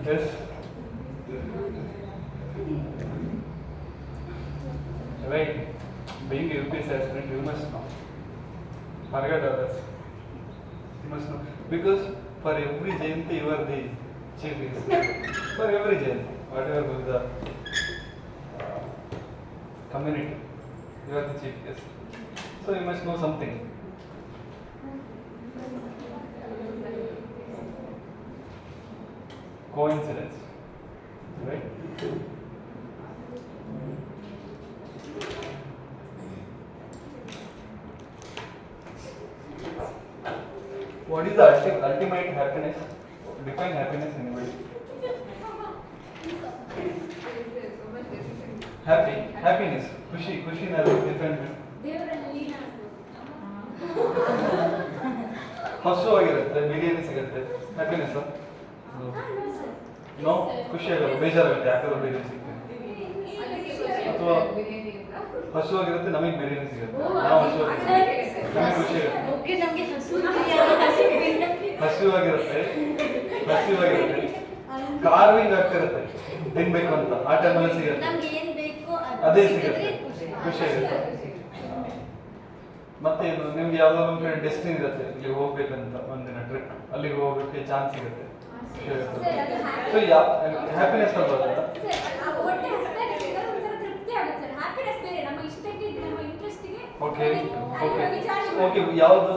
Yes. Right. Being a UPSC aspirant, you must know. Forget others. You must know. Because for every Jayanti, you are the chief guest. For every Jayanti, whatever was the community, you are the chief guest. So you must know something. Coincidence, right? What is the ultimate happiness? Define happiness anybody. Happiness. Kushi na define. ಹಸುವಾಗಿರುತ್ತೆ, biryani ಸಿಗುತ್ತೆ, happiness. No, ಖುಷಿ ಆಗಲ್ಲ, ಬೇಜಾರಾಗುತ್ತೆ ಯಾಕಂದ್ರೆ ಬಿರಿಯಾನಿ ಸಿಗುತ್ತೆ. ಅಥವಾ ಹಸುವಾಗಿರುತ್ತೆ, ನಮಗೆ ಬಿರಿಯಾನಿ ಸಿಗುತ್ತೆ, ನಾವು ನಮಗೆ ಖುಷಿ ಆಗುತ್ತೆ. ಹಸಿವಾಗಿರುತ್ತೆ, ಕಾರ್ವಿಂಗ್ ಆಗ್ತಿರುತ್ತೆ, ತಿನ್ಬೇಕು ಅಂತ ಆ ಟೈಮಲ್ಲಿ ಸಿಗುತ್ತೆ, ಅದೇ ಸಿಗುತ್ತೆ, ಖುಷಿ ಆಗುತ್ತೆ. ಮತ್ತೆ ಇದು ನಿಮ್ಗೆ ಯಾವ್ದೋ ಒಂದು ಕಡೆ ಡೆಸ್ಟಿನಿ ಇರುತ್ತೆ, ಇಲ್ಲಿ ಹೋಗ್ಬೇಕಂತ ಒಂದಿನ ಟ್ರಿಪ್, ಅಲ್ಲಿಗೆ ಹೋಗೋಕ್ಕೆ ಚಾನ್ಸ್ ಸಿಗುತ್ತೆ. ಸೊ ಹ್ಯಾಪಿನೆಸ್ ಬರ್ತಲ್ಲ. Okay okay okay. ಯಾವುದು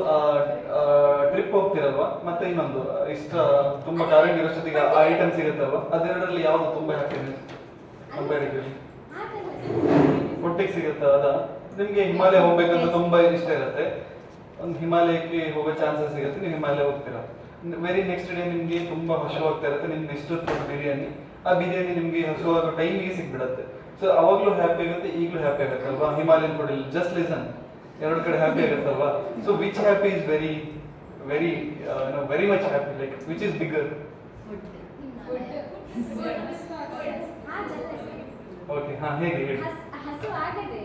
ಟ್ರಿಪ್ ಹೋಗ್ತಿರಲ್ವಾ, ಮತ್ತೆ ಇನ್ನೊಂದು ಇಷ್ಟ ತುಂಬಾ ಕಾರ್ವಿಂಗ್ ಇರೋಷ್ಟೊತ್ತಿಗೆ ಐಟಮ್ ಸಿಗುತ್ತಲ್ವಾ, ಅದೆರಡರಲ್ಲಿ ಯಾವುದು ತುಂಬಾ ಹ್ಯಾಪಿನೆಸ್ ಕಂಪ್ಯಾರಿಟಿವ್ಲಿ? ಹೊಟ್ಟೆಗೆ ಸಿಗುತ್ತೆ ಅದ. ನಿಮಗೆ ಹಿಮಾಲಯ ಹೋಗ್ಬೇಕಂತ ತುಂಬಾ ಇಷ್ಟ ಇರುತ್ತೆ, ಒಂದು ಹಿಮಾಲಯಕ್ಕೆ ಹೋಗೋ ಚಾನ್ಸಸ್ ಸಿಗುತ್ತೆ, ನೀವು ಹಿಮಾಲಯ ಹೋಗ್ತೀರಾ. ವೆರಿ ನೆಕ್ಸ್ಟ್ ಡೇ ನಿಮಗೆ ತುಂಬಾ ಹಸುವಾಗ್ತಾ ಇರುತ್ತೆ, ನಿಮ್ಗೆ ಇಷ್ಟೊತ್ತು ಬಿರಿಯಾನಿ, ಆ ಬಿರಿಯಾನಿ ನಿಮಗೆ ಹಸುವಾಗೋ ಟೈಮಿಗೆ ಸಿಕ್ಬಿಡುತ್ತೆ. ಸೊ ಅವಾಗಲೂ ಹ್ಯಾಪಿ ಆಗುತ್ತೆ, ಈಗಲೂ ಹ್ಯಾಪಿ ಆಗುತ್ತಲ್ವಾ? ಹಿಮಾಲಯನ್ ಫುಡ್ ಇಲ್ಲಿ ಜಸ್ಟ್ ಲಿಸನ್, ಎರಡು ಕಡೆ ಹ್ಯಾಪಿ ಆಗುತ್ತಲ್ವಾ? So which happy is very very very much happy, like which is bigger? Okay, ಹಾ, ಹೇಗೆ ಹೇಳಿ. ಹಸು ಆಗದೆ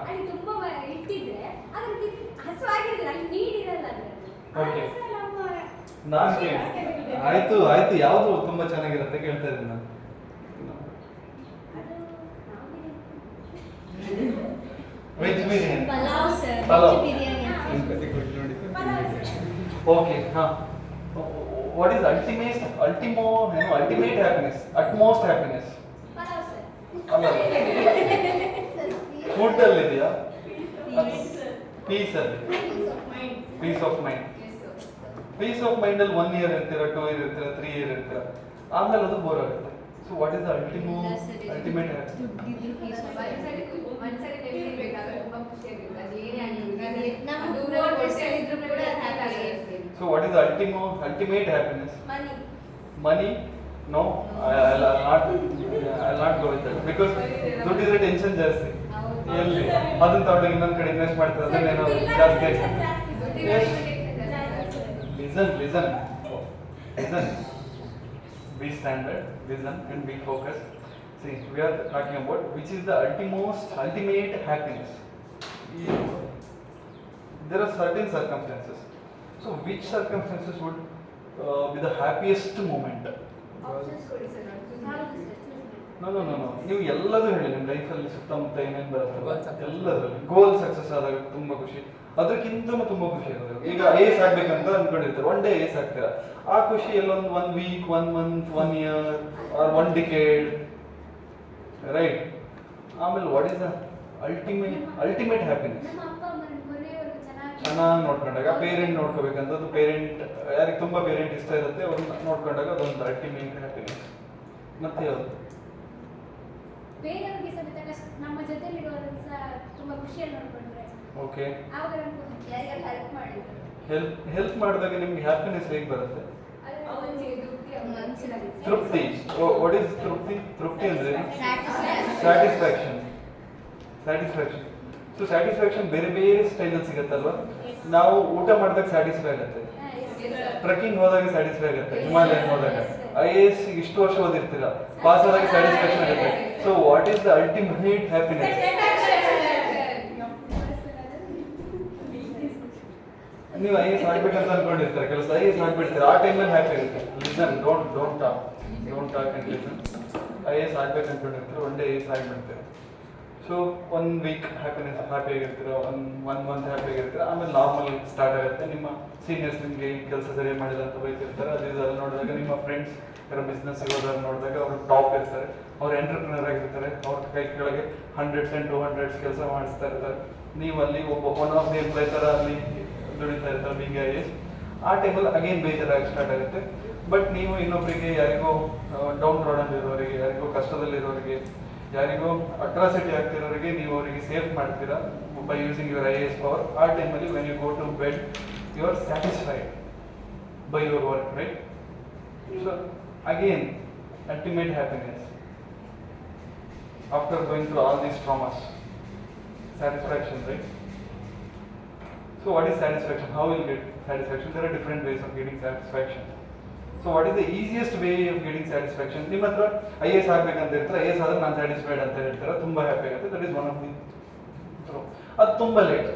ಅಲ್ಲಿ ತುಂಬಾ ಇಟ್ಟಿದ್ರೆ ಅದಕ್ಕೆ ಹಸು ಆಗಿದ್ರೆ ಅಲ್ಲಿ ನೀಡಿರಲ್ಲ. ಓಕೆ, ನಾನು ಆಯ್ತು ಆಯ್ತು, ಯಾವುದು ತುಂಬಾ ಚೆನ್ನಾಗಿರುತ್ತೆ ಕೇಳ್ತಾ ಇದ್ದೀನಿ ನಾನು. ವೆಜ್ ಬಿರಿಯಾನಿ, ಪಲಾವ್. ಓಕೆ, ಹಾ. What is ultimate happiness, utmost happiness? ಅಲ್ಲ, ಫುಡ್ ಅಲ್ಲಿ ಇದೆಯಾ? ಪೀಸ್ ಅಲ್ಲಿ, peace of mind. Peace of mind ಅಲ್ಲಿ 1 year ಇರ್ತೀರಾ, 2 year ಇರ್ತೀರಾ, 3 year ಇರ್ತೀರಾ, ಆಮೇಲೆ ಅದು ಬೋರ್ ಆಗುತ್ತೆ. So what is the ultimate happiness? So what is the ultimate happiness? Money? No, I'll not go with that, because ದುಡ್ಡು ಇದ್ರೆ ಟೆನ್ಷನ್ ಜಾಸ್ತಿ. ಎಲ್ಲಿ ಅದನ್ನ ತಗೊಂಡು ಇನ್ನೊಂದು ಕಡೆ ಇನ್ವೆಸ್ಟ್ ಮಾಡ್ತಾರೆ, ಅದನ್ನೇನೋ ಜಾಸ್ತಿ ಆಗ್ತದೆ. Listen. Be standard, listen and be focused. See, we are talking about which is the ultimate happiness. There are certain circumstances. So which circumstances would be the happiest moment? No. ನೀವು ಎಲ್ಲದೂ ಹೇಳಿ, ನಿಮ್ಮ ಲೈಫಲ್ಲಿ ಸುತ್ತಮುತ್ತ ಏನೇನು ಬರುತ್ತೆ ಎಲ್ಲದರಲ್ಲಿ. ಗೋಲ್ ಸಕ್ಸಸ್ ಆದಾಗ ತುಂಬಾ ಖುಷಿ, ಅದಕ್ಕಿಂತಲೂ ತುಂಬಾ ಖುಷಿ ಆಗೋದು. ಈಗ ಏಸ್ ಆಗ್ಬೇಕಂತ ಅನ್ಕೊಂಡಿರ್ತಾರೆ, ಒನ್ ಡೇ ಏಸ್ ಆಗ್ತೀರಾ, ಆ ಖುಷಿ ಎಲ್ಲೊಂದು 1 week, 1 month, 1 year or 1 decade, right? ಆಮೇಲೆ what is the ultimate happiness? ಚೆನ್ನಾಗಿ ನೋಡ್ಕೊಂಡಾಗ, ಪೇರೆಂಟ್ ನೋಡ್ಕೋಬೇಕಂತ, ಅದು ಪೇರೆಂಟ್ ಯಾರಿಗೆ ತುಂಬಾ ಪೇರೆಂಟ್ ಇಷ್ಟ ಇರುತ್ತೆ ಅವ್ರನ್ನ ನೋಡ್ಕೊಂಡಾಗ ಅದೊಂದು ಅಲ್ಟಿಮೇಟ್ ಹ್ಯಾಪಿನೆಸ್. ಮತ್ತೆ ಯಾವುದು? ಬೇರೆಯವರಿಗೆ ಸಮೇತ ನಮ್ಮ ಜೊತೆಲಿರೋರು ಸಹ ತುಂಬಾ ಖುಷಿಯಲ್ಲಿ ನೋಡ್ಕೊಂಡ್ರೆ. ಓಕೆ, ಆವಾಗ ಯಾರಿಗಾದ್ರೂ ಹೆಲ್ಪ್ ಮಾಡಿದಾಗ ನಿಮ್ಗೆ ಹ್ಯಾಪಿನೆಸ್ ಹೇಗೆ ಬರುತ್ತೆ? ತೃಪ್ತಿ. ವಾಟ್ ಇಸ್ ತೃಪ್ತಿ? ತೃಪ್ತಿ ಅಂದ್ರೆ ಸ್ಯಾಟಿಸ್ಫ್ಯಾಕ್ಷನ್. ಸೊ ಸ್ಯಾಟಿಸ್ಫ್ಯಾಕ್ಷನ್ ಬೇರೆ ಬೇರೆ ಸ್ಟೈಲಲ್ಲಿ ಸಿಗುತ್ತಲ್ವಾ? ನಾವು ಊಟ ಮಾಡಿದಾಗ ಸ್ಯಾಟಿಸ್ಫೈ ಆಗುತ್ತೆ, ಟ್ರೆಕ್ಕಿಂಗ್ ಹೋದಾಗ ಸ್ಯಾಟಿಸ್ಫೈ ಆಗುತ್ತೆ, ಹಿಮಾಲಯನ್ ಹೋದಾಗ, IAS ಇಷ್ಟು ವರ್ಷ ಓದಿರ್ತೀರ, ಪಾಸ್ ಆದಾಗ ಸ್ಯಾಟಿಸ್ಫ್ಯಾಕ್ಷನ್ ಆಗುತ್ತೆ. So what is the ultimate happiness? ನೀವು ಐ ಎಸ್ ಆಗ್ಬೇಕಂತ ಅನ್ಕೊಂಡಿರ್ತಾರೆ, ಕೆಲಸ ಐ ಎಸ್ ಆಗ್ಬಿಡ್ತಾರೆ, ಆ ಟೈಮಲ್ಲಿ ಹ್ಯಾಪಿ ಇರುತ್ತೆ. Listen, don't talk and listen. I S ಆಗ್ಬೇಕು ಅನ್ಕೊಂಡಿರ್ತಾರೆ, ಒನ್ ಡೇ ಐ ಎಸ್ ಆಗಿಬಿಡ್ತಾರೆ. ಸೊ 1 ವೀಕ್ ಹ್ಯಾಪಿ ಆಗಿರ್ತೀರ, ಒನ್ ಮಂತ್ ಹ್ಯಾಪಿ ಆಗಿರ್ತೀರ, ಆಮೇಲೆ ನಾರ್ಮಲ್ ಸ್ಟಾರ್ಟ್ ಆಗುತ್ತೆ. ನಿಮ್ಮ ಸೀನಿಯರ್ಸ್ ನಿಮಗೆ ಕೆಲಸ ಸರಿಯಾಗಿ ಮಾಡಿಲ್ಲ ಅಂತ ಬೈತಿರ್ತಾರೆ, ಅದೆಲ್ಲ ನೋಡಿದಾಗ ನಿಮ್ಮ ಫ್ರೆಂಡ್ಸ್ ಯಾರೋ ಬಿಸ್ನೆಸ್ ಹೋದಾಗ ನೋಡಿದಾಗ ಅವರು ಟಾಪ್ ಇರ್ತಾರೆ, ಅವ್ರು ಎಂಟರ್ಪ್ರಿನರ್ ಆಗಿರ್ತಾರೆ, ಅವ್ರ ಕೈ ಕೆಳಗೆ 100s and 200s ಕೆಲಸ ಮಾಡಿಸ್ತಾ ಇರ್ತಾರೆ. ನೀವು ಅಲ್ಲಿ ಒನ್ ಆಫ್ ದಿ ಎಂಪ್ಲಾಯ್ ಥರ ಅಲ್ಲಿ ದುಡಿತಾ ಇರ್ತಾರೆ ಬಿಂಗ್ ಐ ಎಸ್. ಆ ಟೈಮಲ್ಲಿ ಅಗೇನ್ ಬೇಜಾರಾಗಿ ಸ್ಟಾರ್ಟ್ ಆಗುತ್ತೆ. ಬಟ್ ನೀವು ಇನ್ನೊಬ್ಬರಿಗೆ, ಯಾರಿಗೋ ಡೌನ್ ರೋಡಲ್ಲಿ ಇರೋರಿಗೆ, ಯಾರಿಗೋ ಕಷ್ಟದಲ್ಲಿರೋರಿಗೆ, ಯಾರಿಗೋ ಅಟ್ರಾಸಿಟಿ ಆಗ್ತಿರೋರಿಗೆ ನೀವು ಅವರಿಗೆ ಸೇಫ್ ಮಾಡ್ತೀರಾ by using your I S power. ಆ ಟೈಮಲ್ಲಿ when you go to bed you are satisfied by your work, right? So again ultimate happiness after going through all these traumas. Satisfaction, right? So what is satisfaction? How will you get satisfaction? There are different ways of getting satisfaction. So what is the easiest way of getting satisfaction? ನಿಮ್ಮ ಹತ್ರ I S ಆಗ್ಬೇಕಂತ ಇರ್ತಾರೆ, I S ಆದ್ರೆ ನಾನು satisfied ಅಂತ ಹೇಳ್ತಾರೆ, ತುಂಬ happy ಆಗುತ್ತೆ. That is one of the throw. ಅದು ತುಂಬ ಲೇಟ್.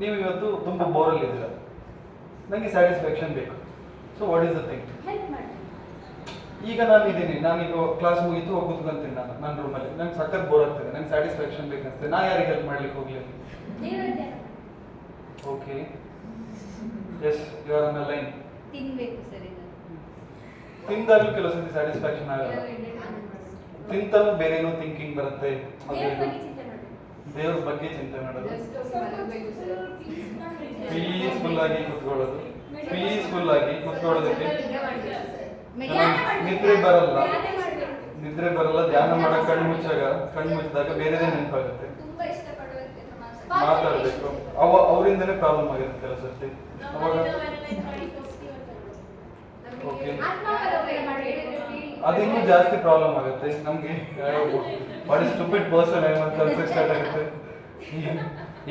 ನೀವು ಇವತ್ತು ತುಂಬ ಬೋರಲ್ಲಿ ಇದ್ದೀರ, ನನಗೆ ಸ್ಯಾಟಿಸ್ಫ್ಯಾಕ್ಷನ್ ಬೇಕು. So what is the thing? ಈಗ ನಾನು ಇದ್ದೀನಿ, ನಾನೀಗ ಕ್ಲಾಸ್ ಮುಗಿತು ಹೋಗಿ ಕೂತ್ಕೊಂತೀನಿ ನನ್ನ ರೂಮಲ್ಲಿ, ನಂಗೆ ಸಖತ್ ಬೋರ್ ಆಗ್ತದೆ, ನಂಗೆ ಸ್ಯಾಟಿಸ್ಫ್ಯಾಕ್ಷನ್ ಬೇಕಂತೆ. ನಾ ಯಾರಿಗೆ ಹೆಲ್ಪ್ ಮಾಡ್ಲಿಕ್ಕೆ ಹೋಗ್ಲಿ? Okay, yes, you are on the line. ತಿನ್ಬೇಕು ಸರ್, ತಿಂದಾಗಲೂ ಕೆಲವು ಸತಿ ಸ್ಯಾಟಿಸ್ಫ್ಯಾಕ್ಷನ್ ಆಗಲ್ಲ. ತಿಂತಲೂ ಬೇರೆ ಏನೋ ಥಿಂಕಿಂಗ್ ಬರುತ್ತೆ. ದೇವ್ರ ಬಗ್ಗೆ ಚಿಂತೆ ಮಾಡೋದು, ಪೀಸ್ಫುಲ್ ಆಗಿ ಕುತ್ಕೊಳ್ಳೋದು, ಪೀಸ್ಫುಲ್ ಆಗಿ ಕುತ್ಕೊಳ್ಳೋದಕ್ಕೆ ನಿದ್ರೆ ಬರಲ್ಲ. ಧ್ಯಾನ ಮಾಡೋ ಕಣ್ಣು ಮುಚ್ಚಿದಾಗ ಬೇರೆದೇ ನೆನಪಾಗುತ್ತೆ. ಮಾತಾಡ್ಬೇಕು, ಅವರಿಂದನೇ ಪ್ರಾಬ್ಲಮ್ ಆಗಿರುತ್ತೆ ಕೆಲವು ಸರ್ತಿ. ಅವಾಗ ಓಕೆ, ಅದಿನ್ನೂ ಜಾಸ್ತಿ ಪ್ರಾಬ್ಲಮ್ ಆಗುತ್ತೆ ನಮ್ಗೆ. ವಾಟ್ ಇಸ್ ಸ್ಟುಪಿಡ್ ಪರ್ಸನ್ ಅಂತ ಅನ್ಸಕ್ಕೆ ಸ್ಟಾರ್ಟ್ ಆಗುತ್ತೆ.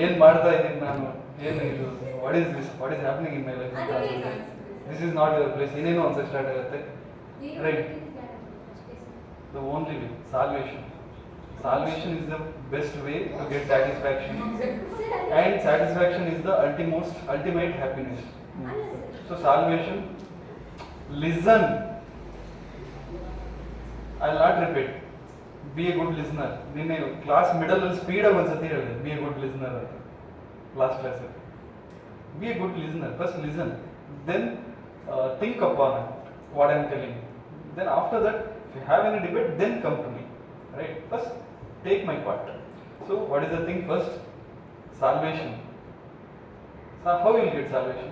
ಏನ್ ಮಾಡ್ತಾ ಇದ್ದೀನಿ ನಾನು, ಏನು ಇದು, what is this, what is happening in my life ಅಂತ ಅನ್ಸುತ್ತೆ. This is not your place, ಏನೇನೋ ಅನ್ಸಕ್ಕೆ ಸ್ಟಾರ್ಟ್ ಆಗುತ್ತೆ, right? The only way, salvation. Salvation is the best way to get satisfaction, and satisfaction is the ultimate happiness. So salvation, listen. I'll not repeat. Be a good listener. ನಿನ್ನೆ class middle ಅಲ್ಲಿ speed ಆಗಿ ಒಂದ್ಸತಿ ಹೇಳಿದೆ, be a good listener ಅಂತ last class ಅಲ್ಲಿ. Be a good listener, first listen, then think upon what I'm telling you. Then after that, if you have any debate, then come to me, right? First take my part. So what is the thing first? Salvation. So how will you get salvation?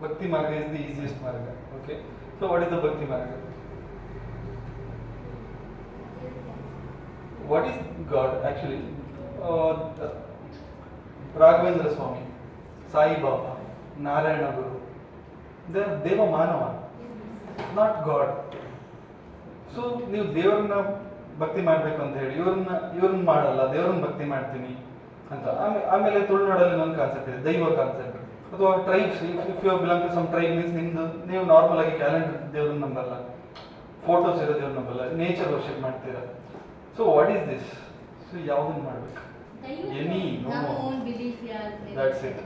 Bhakti Marga is the easiest Marga. Okay. So what is the Bhakti Marga? What is God actually? Raghavendra Swami, Sai Baba, Narayana Guru, they are Deva Manava, not God. So ನೀವು ದೇವರನ್ನ ಭಕ್ತಿ ಮಾಡಬೇಕು ಅಂತ ಹೇಳಿ ಇವ್ರನ್ನ ಮಾಡಲ್ಲ, ದೇವರನ್ನ ಭಕ್ತಿ ಮಾಡ್ತೀನಿ ಅಂತ. ಆಮೇಲೆ ತುಳುನಾಡಲ್ಲಿ ಇನ್ನೊಂದು ಕಾನ್ಸೆಪ್ಟ್ ಇದೆ, ದೈವ ಕಾನ್ಸೆಪ್ಟ್. ಅಥವಾ tribes, if you belong to some tribe means ನಿಮ್ದು ನೀವು ನಾರ್ಮಲ್ ಆಗಿ ಕ್ಯಾಲೆಂಡರ್ ದೇವ್ರನ್ನ ನಂಬಲ್ಲ, ಫೋಟೋಸ್ ಇರೋ ದೇವ್ರನ್ನ ನಂಬಲ್ಲ, ನೇಚರ್ ವರ್ಷಿಪ್ ಮಾಡ್ತೀರಾ. So what is this? So ಯಾವ್ದನ್ನ ಮಾಡ್ಬೇಕು? Any no, that's it.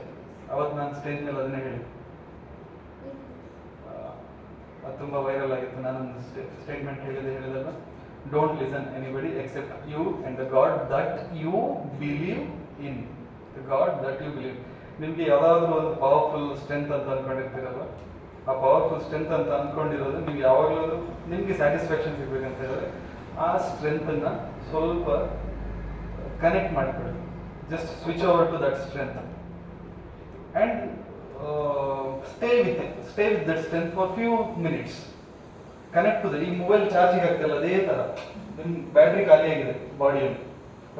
ಅವತ್ತು ನಾನು ಸ್ಟೇಜ್ ಮೇಲೆ ಅದನ್ನೇ ಹೇಳಿ, ಅದು ತುಂಬ ವೈರಲ್ ಆಗಿತ್ತು. ನಾನೊಂದು ಸ್ಟೇಟ್ಮೆಂಟ್ ಹೇಳಿದಲ್ಲ, don't listen anybody except you and the god that you believe in. The god that you believe. ನಿಮಗೆ ಯಾವುದಾದ್ರೂ ಒಂದು ಪವರ್ಫುಲ್ ಸ್ಟ್ರೆಂತ್ ಅಂತ ಅಂದ್ಕೊಂಡಿರ್ತೀರಲ್ಲ, ಆ ಪವರ್ಫುಲ್ ಸ್ಟ್ರೆಂತ್ ಅಂತ ಅಂದ್ಕೊಂಡಿರೋದು ನೀವು ಯಾವಾಗಲೂ ನಿಮಗೆ ಸ್ಯಾಟಿಸ್ಫ್ಯಾಕ್ಷನ್ ಸಿಗ್ಬೇಕಂತ ಹೇಳಿದ್ರೆ ಆ ಸ್ಟ್ರೆಂತನ್ನು ಸ್ವಲ್ಪ ಕನೆಕ್ಟ್ ಮಾಡಿಕೊಳ್ಳಿ. Just switch over to that strength and stay with that strength for few minutes. Connect to the, ಈ ಮೊಬೈಲ್ ಚಾರ್ಜಿಂಗ್ ಆಗ್ತಲ್ಲ ಅದೇ ಥರ ನಿಮ್ಮ ಬ್ಯಾಟ್ರಿ ಖಾಲಿ ಆಗಿದೆ ಬಾಡಿಯಲ್ಲಿ.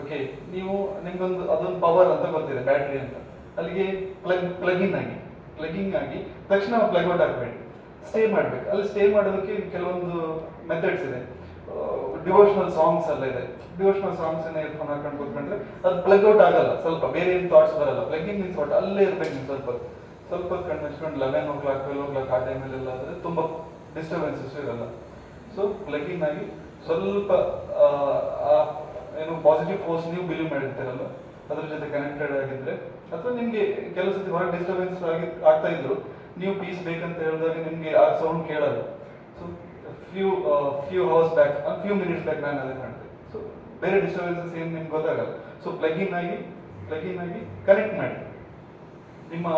ಓಕೆ, ನೀವು ನಿಮ್ಗೊಂದು ಅದೊಂದು ಪವರ್ ಅಂತ ಗೊತ್ತಿದೆ ಬ್ಯಾಟ್ರಿ ಅಂತ, ಅಲ್ಲಿಗೆ ಪ್ಲಗಿಂಗ್ ಆಗಿ ತಕ್ಷಣ ಪ್ಲಗ್ ಔಟ್ ಆಗಬೇಡಿ, ಸ್ಟೇ ಮಾಡಬೇಕು. ಅಲ್ಲಿ ಸ್ಟೇ ಮಾಡೋದಕ್ಕೆ ಕೆಲವೊಂದು ಮೆಥಡ್ಸ್ ಇದೆ. ಡಿವೋಷನಲ್ ಸಾಂಗ್ಸ್ ಎಲ್ಲ ಇದೆ. ಡಿವೋಷನಲ್ ಸಾಂಗ್ಸ್ ಇಯರ್ಫೋನ್ ಹಾಕೊಂಡು ಕೂತ್ಕೊಂಡ್ರೆ ಅದು ಪ್ಲಗ್ ಔಟ್ ಆಗಲ್ಲ, ಸ್ವಲ್ಪ ಬೇರೆ ಏನು ಥಾಟ್ಸ್ ಬರಲ್ಲ. ಪ್ಲಗಿಂಗ್ ಮೀನ್ಸ್ ವಾಟ್, ಅಲ್ಲೇ ಇರ್ಬೇಕು ನೀವು ಸ್ವಲ್ಪ ಕಣ್ಣು ಮುಚ್ಕೊಂಡು 11 o'clock 12 o'clock ಆ ಟೈಮಲ್ಲೆಲ್ಲ ಆದರೆ ತುಂಬ ಡಿಸ್ಟರ್ಬೆನ್ಸಸ್ ಇರಲ್ಲ. ಸೊ ಪ್ಲಗಿಂಗ್ ಆಗಿ ಸ್ವಲ್ಪ ಏನು ಪಾಸಿಟಿವ್ ಫೋರ್ಸ್ ನೀವು ಬಿಲೀವ್ ಮಾಡಿರ್ತೀರಲ್ಲ ಅದ್ರ ಜೊತೆ ಕನೆಕ್ಟೆಡ್ ಆಗಿದ್ರೆ, ಅಥವಾ ನಿಮಗೆ ಕೆಲವು ಸತಿ ಹೊರಗೆ ಡಿಸ್ಟರ್ಬೆನ್ಸ್ ಆಗ್ತಾ ಇದ್ರು, ನೀವು ಪೀಸ್ ಬೇಕಂತ ಹೇಳಿದಾಗ ನಿಮಗೆ ಆ ಸೌಂಡ್ ಕೇಳಲ್ಲ. So few hours back, few minutes back ನಾನು ಅದೇ ಮಾಡಿದೆ. ಸೊ ಬೇರೆ ಡಿಸ್ಟರ್ಬೆನ್ಸಸ್ ಏನು ನಿಮ್ಗೆ ಗೊತ್ತಾಗಲ್ಲ. ಸೊ ಪ್ಲಗ್ ಇನ್ ಆಗಿ ಕನೆಕ್ಟ್ ಮಾಡಿ. ನಿಮ್ಮ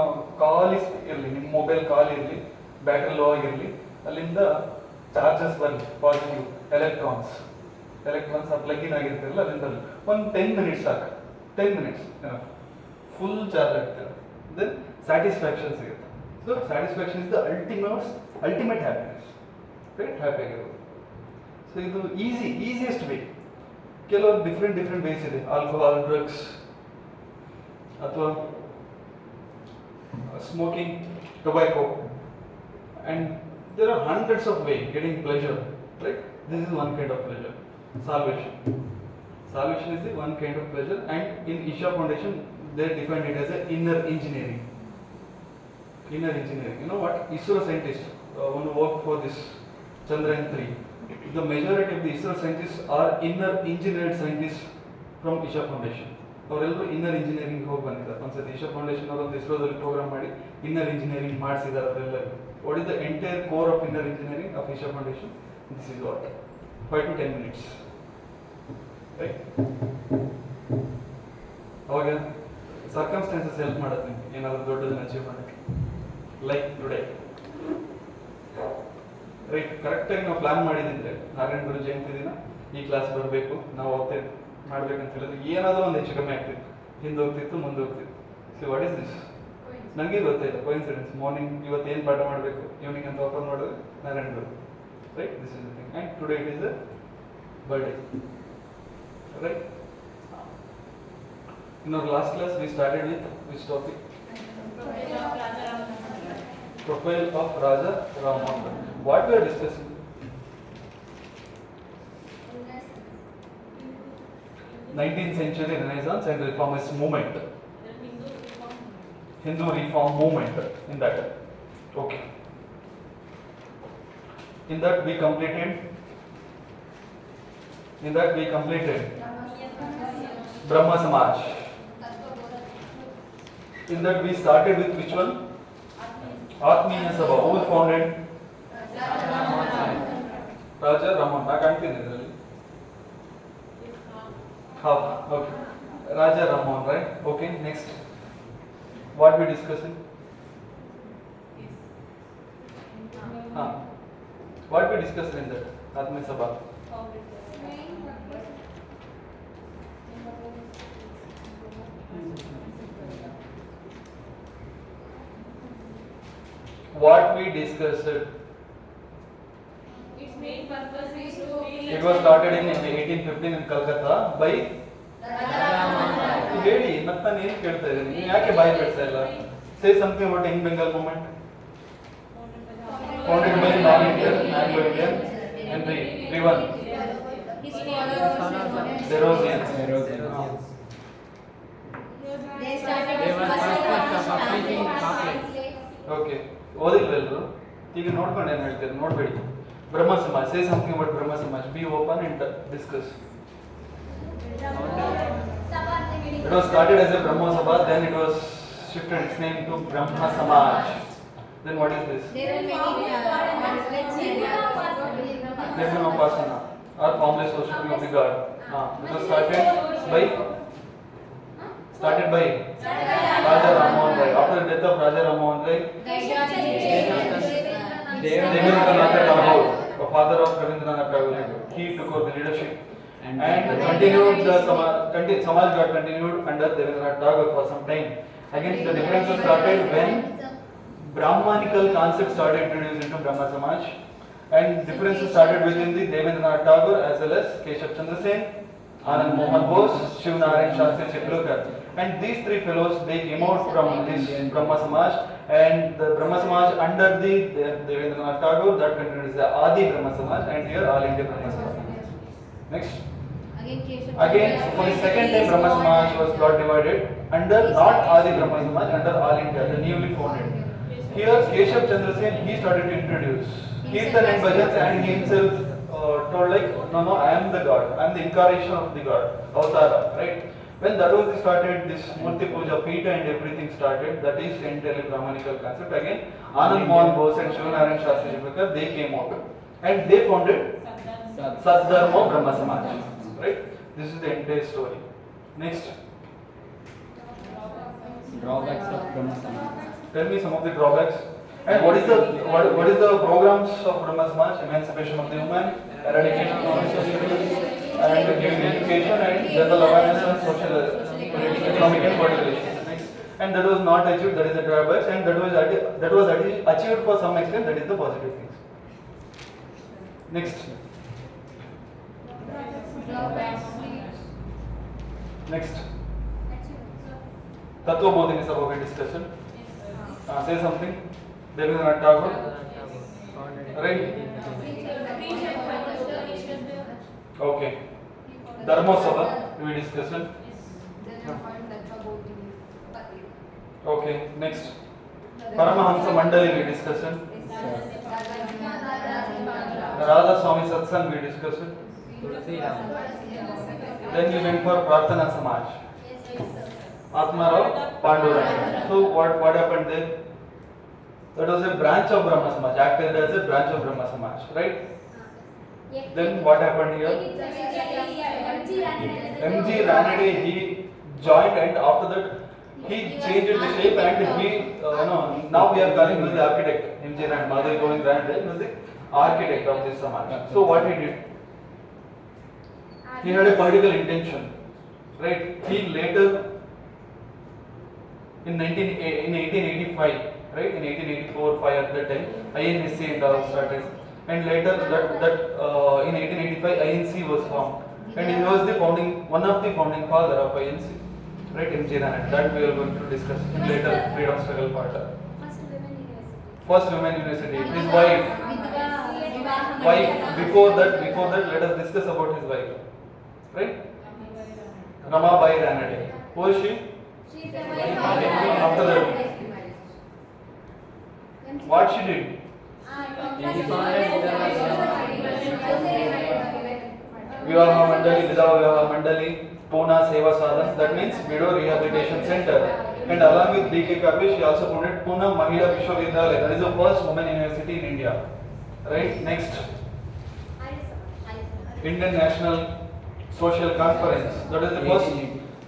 ಕಾಲ್ ಇರಲಿ, ನಿಮ್ಮ ಮೊಬೈಲ್ ಕಾಲ್ ಇರಲಿ, ಬ್ಯಾಟ್ರಿ ಲೋ ಆಗಿರಲಿ, ಅಲ್ಲಿಂದ ಚಾರ್ಜಸ್ ಬರಲಿ, ಪಾಸಿಟಿವ್ ಎಲೆಕ್ಟ್ರಾನ್ಸ್ ಆ ಪ್ಲಗ್ ಇನ್ ಆಗಿರ್ತಿರಲ್ಲ ಅಲ್ಲಿಂದ ಒಂದು 10 ಮಿನಿಟ್ಸ್ ಸಾಕು. 10 ಮಿನಿಟ್ಸ್ ಫುಲ್ ಚಾರ್ಜ್ ಆಗ್ತಾರೆ. ದೆನ್ ಸ್ಯಾಟಿಸ್ಫ್ಯಾಕ್ಷನ್ ಸಿಗುತ್ತೆ. So satisfaction is the ultimate happiness. Right, happy ಆಗಿರೋದು. ಸೊ ಇದು ಈಸಿಯೆಸ್ಟ್ ವೇ. ಕೆಲವು ಡಿಫ್ರೆಂಟ್ ವೇಸ್ ಇದೆ. ಆಲ್ಕೋಹಾಲ್, ಡ್ರಗ್ಸ್, ಅಥವಾ smoking, tobacco, and there are hundreds of ways getting pleasure, right? This is one kind of pleasure. Salvation is the one kind of pleasure, and in Isha Foundation they define it as a inner engineering. You know what? ISRO scientists who work for this Chandrayaan 3, the majority of the ISRO scientists are inner engineered scientists from Isha Foundation. ಅವರೆಲ್ಲರೂ inner engineering ಹೋಗಿ ಬಂದಿದ್ದಾರೆ. ಒಂದ್ಸತಿ Isha foundation ಅವರೊಂದು ಇಸ್ರೋದಲ್ಲಿ program ಮಾಡಿ inner engineering ಮಾಡಿಸಿದ್ದಾರೆ ಅವರೆಲ್ಲರೂ. What is the entire core of inner engineering of Isha foundation? This is what 5 to 10 minutes. Right, ಅವಾಗ circumstances help ಮಾಡುತ್ತೆ ನಿಮ್ಗೆ ಏನಾದರೂ ದೊಡ್ಡದನ್ನ ಅಚೀವ್ ಮಾಡೋಕ್ಕೆ. ಲೈಕ್ ಟುಡೇ, ರೈಟ್, ಕರೆಕ್ಟಾಗಿ ನಾವು ಪ್ಲಾನ್ ಮಾಡಿದ್ರೆ ನಾರಾಯಣ ಗುರು ಜಯಂತಿ ದಿನ ಈ ಕ್ಲಾಸ್ ಬರಬೇಕು, ನಾವು ಹೋಗ್ತೇವೆ ಮಾಡ್ಬೇಕಂತ ಹೇಳಿದ್ರೆ ಏನಾದರೂ ಒಂದು ಹೆಚ್ಚು ಕಮ್ಮಿ ಆಗ್ತಿತ್ತು, ಹಿಂದೆ ಹೋಗ್ತಿತ್ತು, ಮುಂದೆ ಹೋಗ್ತಿತ್ತು. So what is this? ನನಗೆ ಗೊತ್ತಿಲ್ಲ, ಕೋಇನ್ಸಿಡೆನ್ಸ್. ಮಾರ್ನಿಂಗ್ ಇವತ್ತು ಏನು ಪಾಠ ಮಾಡಬೇಕು, ಈವ್ನಿಂಗ್ ಅಂತ ಓಪನ್ ಮಾಡಿದ್ರೆ Narayana Guru. Right, this is the thing. And today it is the birthday. Right, in our last class we started with which topic? Profile of Raja Ramohn. What we are discussing? 19th century Renaissance and Reformist movement. Hindu reform movement in that. Okay. In that we completed Brahma Samaj. In that we started with which one? Atmiya Sabha. Who founded? Raja Ramohn. I can't think of it. Half. Okay. Raja Ramohn, right? Okay. Next. What we discussing? What we discussed in that Atmiya Sabha? What we discussed? Its main purpose is to It was started in 1815 in Calcutta by ಹೇಳಿ ಮತ್ತೆ ನಾನು ಏನು ಕೇಳ್ತಾ ಇದ್ದೀನಿ, ನೀವು ಯಾಕೆ ಬಾಯಿ ಬಿಡ್ತಾ ಇಲ್ಲ? ಸೇ something about Young Bengal movement. Founded by non-Indian, Anglo-Indian, and the Rivan. Derosians. they started okay, ಓದಿಲ್ವೆಲ್ಲರೂ? ಈಗ ನೋಡ್ಕೊಂಡು ಏನು ಹೇಳ್ತೀರಿ ನೋಡಬೇಡಿ. Brahmo Samaj. Say something about Brahmo Samaj. Be open and discuss. It was started as a Brahma Sabha, then it was shifted its name to Brahma Samaj. Then what is this? there are many Nirmanopasana or formless worshiping of the God. It was started by Raja Ramohn Rai. After the death of Raja Ramohn Rai, Devendranath Tagore, the father of Rabindranath Tagore, he took over the leadership and continued the Samaj got continued under Devendranath Tagore for some time. Again, the differences started when Brahmanical concept started introduced into Brahma Samaj, and differences started within the Devendranath Tagore as well as Keshav Chandra Sen, Anand Mohan Bose, Shiv Narayan Shastri Chitlurkar. And these three fellows, they came out from this Brahma Samaj, and the Brahma Samaj under the Devendranath Tagore, that continued as the Adi Brahma Samaj, and here All India Brahma Samaj. Next. Again, for the second time Brahma Samaj was got divided under not Adi Brahma Samaj, under All India, the newly founded. Here Keshav Chandra Sen, he started to introduce Kirtan and Bhajans, and he himself told like, no, no, I am the God. I am the incarnation of the God, Avatara, right? When Dadoji started this Murti Puja, Pita and everything started, that is entirely Brahmanical concept. Again, Anand Mohan Bose and Shivanarayan Shastri Jivakar, they came out and they founded Sadharma Brahma Samaj, right? This is the entire story. Next, Drawbacks of Brahma Samaj. tell me some of the drawbacks. And what is the programs of Brahma Samaj? Emancipation of the woman, eradication of non-social and giving education and general awareness on social, economic and political issues. Next. And that was not achieved, that is the drawbacks, and that was achieved for some extent, that is the positive things. Next. Next. Tattva Bodhini Sabha discussion. Say something. Rabindranath Tagore. Right? Okay. Dharma Sabha, we discussion. Okay, next. Paramahamsa Mandali, we discussion. Radha Swami Satsang, we discussion. Then we went for Prarthana Samaj. Atmarao Panduranga. So what happened there? That was a branch of Brahma Samaj, acted as a branch of Brahma Samaj, right? Then what happened here? MG Ranade, he joined, and after that he changed the shape, and he now we are calling him the architect. MG Ranade, Mother Govind Ranade, he was the architect of this Samaj. So what he did? He had a political intention, right? He later in 1885, right? In 1884-5 at that time, INSC and all started. And later in 1885 INC was formed, and he was one of the founding father of INC, right? MG Ranade. That we are going to discuss in later freedom struggle part. First women university. His wife. Before that, let us discuss about his wife, right? Ramabai Ranade. Who is she? After that, what she did? Vivaha Mandali, Vidava Vivaha Mandali, Pune Seva Sadhan, that means Widow Rehabilitation Center. And along with D.K. Kapi, she also founded Pune Mahila Vishwavidyalaya, that is the first women university in India. Right? Next, Indian National Social Conference, that is the first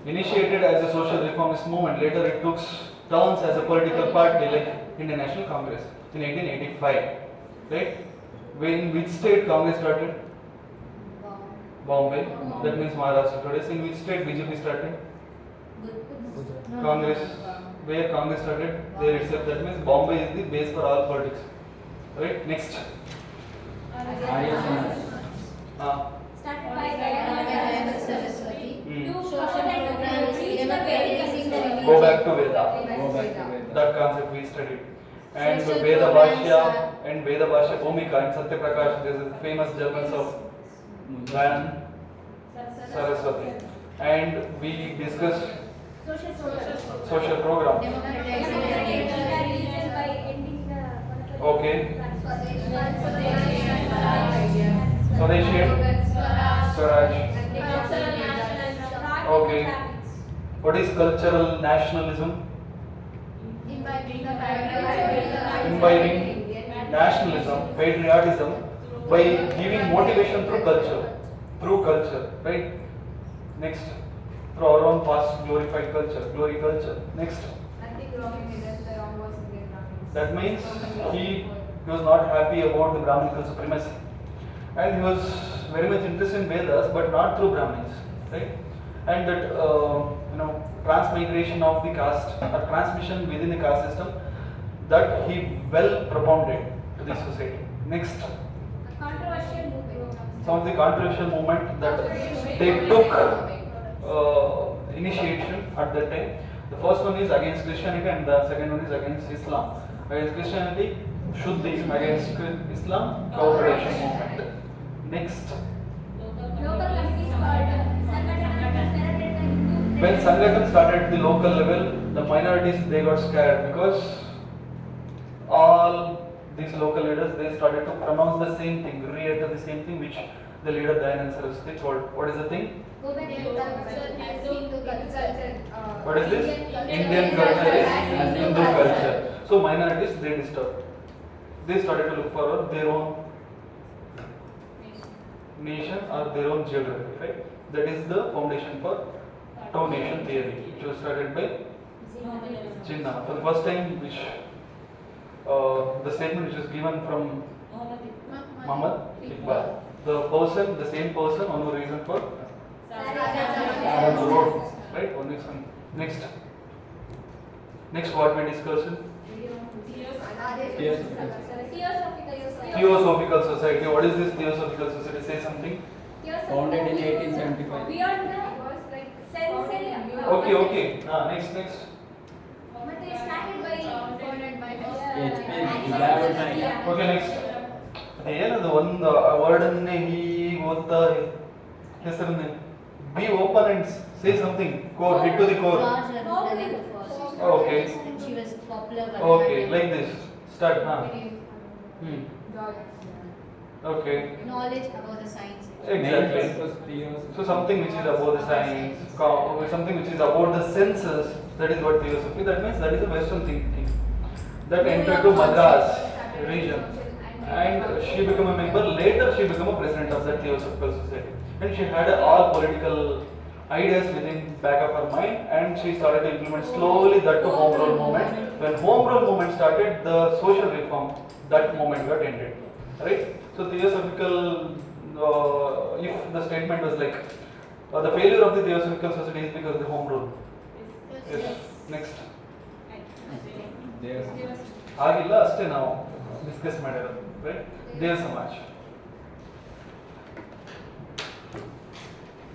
initiated as a social reformist movement. Later it took turns as a political party like Indian National Congress in 1885. Right? In which state Congress started? Bombay. That means Maharashtra. Today, in which state BJP started? Congress. Where Congress started? There itself. That means Bombay is the base for all politics. Right? Next. Arya Samaj. Started by Dayananda Saraswati. Go back to Veda. That concept we studied. And Veda Bhashya and Veda Bhashya Bhumika and Satya Prakash, there is famous journals of Dayananda Saraswati. And we discussed social program. Okay. Swadeshi Swaraj. Okay. What is cultural nationalism? Imbibing nationalism, patriotism by giving motivation through culture, right? Next, through our own past glorified culture, glory culture. Next, that means he was not happy about the Brahminical supremacy, and he was very much interested in Vedas, but not through Brahmins, right? And that transmigration of the caste or transmission within the caste system, that he well propounded to the society. Next, some of the controversial movement that they took initiation at that time. The first one is against Christianity and the second one is against Islam. Against Christianity, Shuddhi; against Islam, cooperation movement. Next, when Sangathan started at the local level, the minorities, they got scared because all these local leaders, they started to pronounce the same thing, reiter the same thing which the leader Dayananda Saraswati told. What is the thing? Go back to culture, Hindu culture. What is this? Indian culture is Hindu culture. So minorities, they disturbed. They started to look for their own nation or their own geography, right? That is the foundation for two nation theory, which was started by Jinnah. For the first time, which the statement which was given from Muhammad Iqbal. The person, the same person, on the reason for Arab road, right? One is one. Next, what we discussed? Theosophical society. What is this theosophical society? Say something. Founded in 1875. Beyond the sense. Okay. Next. ಮತ್ತೆ started by HP Valentine. Okay, next. ಏನದು ಒಂದು word ಅನ್ನೇ ಹೀಗೆ ಓದ್ತಾ ಹೆಸರನ್ನೇ. Be open and say something. Core, hit to the core. Okay. She was popular. Okay, like this. Start. Okay. Knowledge about the science. Exactly. So something which is about the science, something which is about the senses, that is what theosophy. That means that is a Western thinking that entered to Madras region, and she became a member. Later, she became a president of that theosophical society, and she had all political ideas within back of her mind, and she started to implement slowly that to home rule movement. When home rule movement started, the social reform, that movement got ended, right? So theosophical. If the statement was like the failure of the theosophical society is because of the home rule. Yes. Next. ಆಗಿಲ್ಲ ಅಷ್ಟೇ ನಾವು discuss ಮಾಡಿರೋದು, right? ದೇವ Samaj.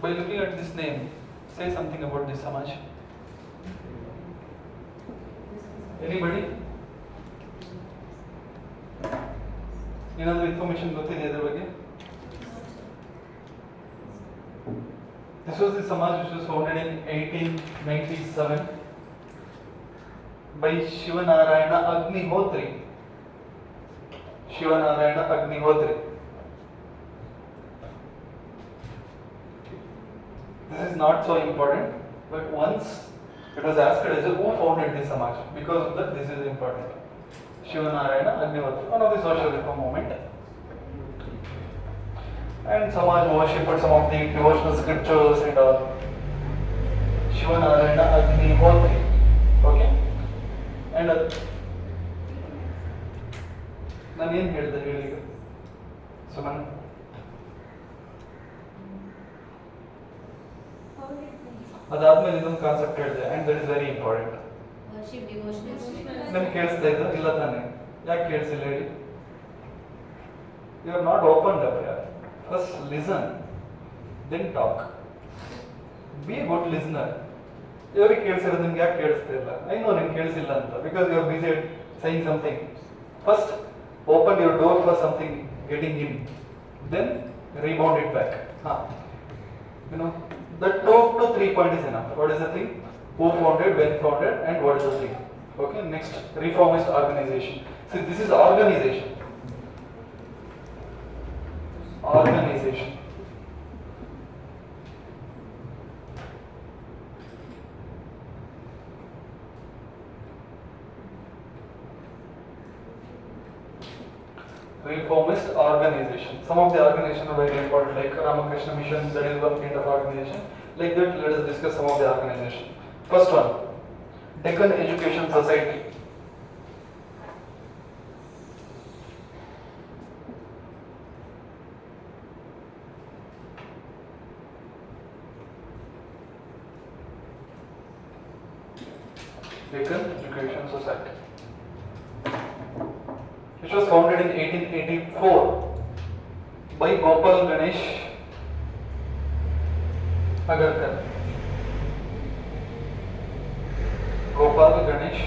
By looking at this name, say something about this Samaj. Anybody? ಏನಾದರೂ information ಗೊತ್ತಿದೆ ಇದರ ಬಗ್ಗೆ? This was the Samaj which was founded in 1897 by Shivanarayana Agnihotri. Shivanarayana Agnihotri. This is not so important, but once it was asked as who founded this Samaj, because of that this is important. Shivanarayana Agnihotri, one of the social reform movement. And Samaj worshipped some of the devotional scriptures and all. Shivanarayana Agnihotri. Okay? And ನಾನು ಏನು ಹೇಳಿದೆ ಹೇಳಿ ಈಗ ಸುಮನ್? ಅದಾದ್ಮೇಲೆ ಇನ್ನೊಂದು concept ಹೇಳಿದೆ, and that is very important. Worship devotional state. ನಿಮ್ಗೆ ಕೇಳಿಸ್ತಾ ಇದ್ದ ಇಲ್ಲ ತಾನೆ? ಯಾಕೆ ಕೇಳಿಸಿಲ್ಲ ಹೇಳಿ? You are not open up ಯಾರ್. First listen, then talk. Be a good listener. ಇವ್ರಿಗೆ ಕೇಳಿಸಿರೋದು ನಿಮ್ಗೆ ಯಾಕೆ ಕೇಳಿಸ್ತಾ ಇಲ್ಲ? ಐ ನೋ ನಿಮ್ಗೆ ಕೇಳಿಸಿಲ್ಲ ಅಂತ, because you are busy saying something. First open your door for something getting in, then rebound it back. You know, the 2 to 3 point is enough. What is the thing? Who founded, when founded, and what is the thing? Okay, next, reformist organization. See, this is organization. Organization. Reformist organization. Some of the organizations are very important, like Ramakrishna Mission, that is one kind of organization. Like that, let us discuss some of the organization. First one, Deccan Education Society. Deccan Education Society, which was founded in 1884 by Gopal Ganesh Agarkar. Gopal Ganesh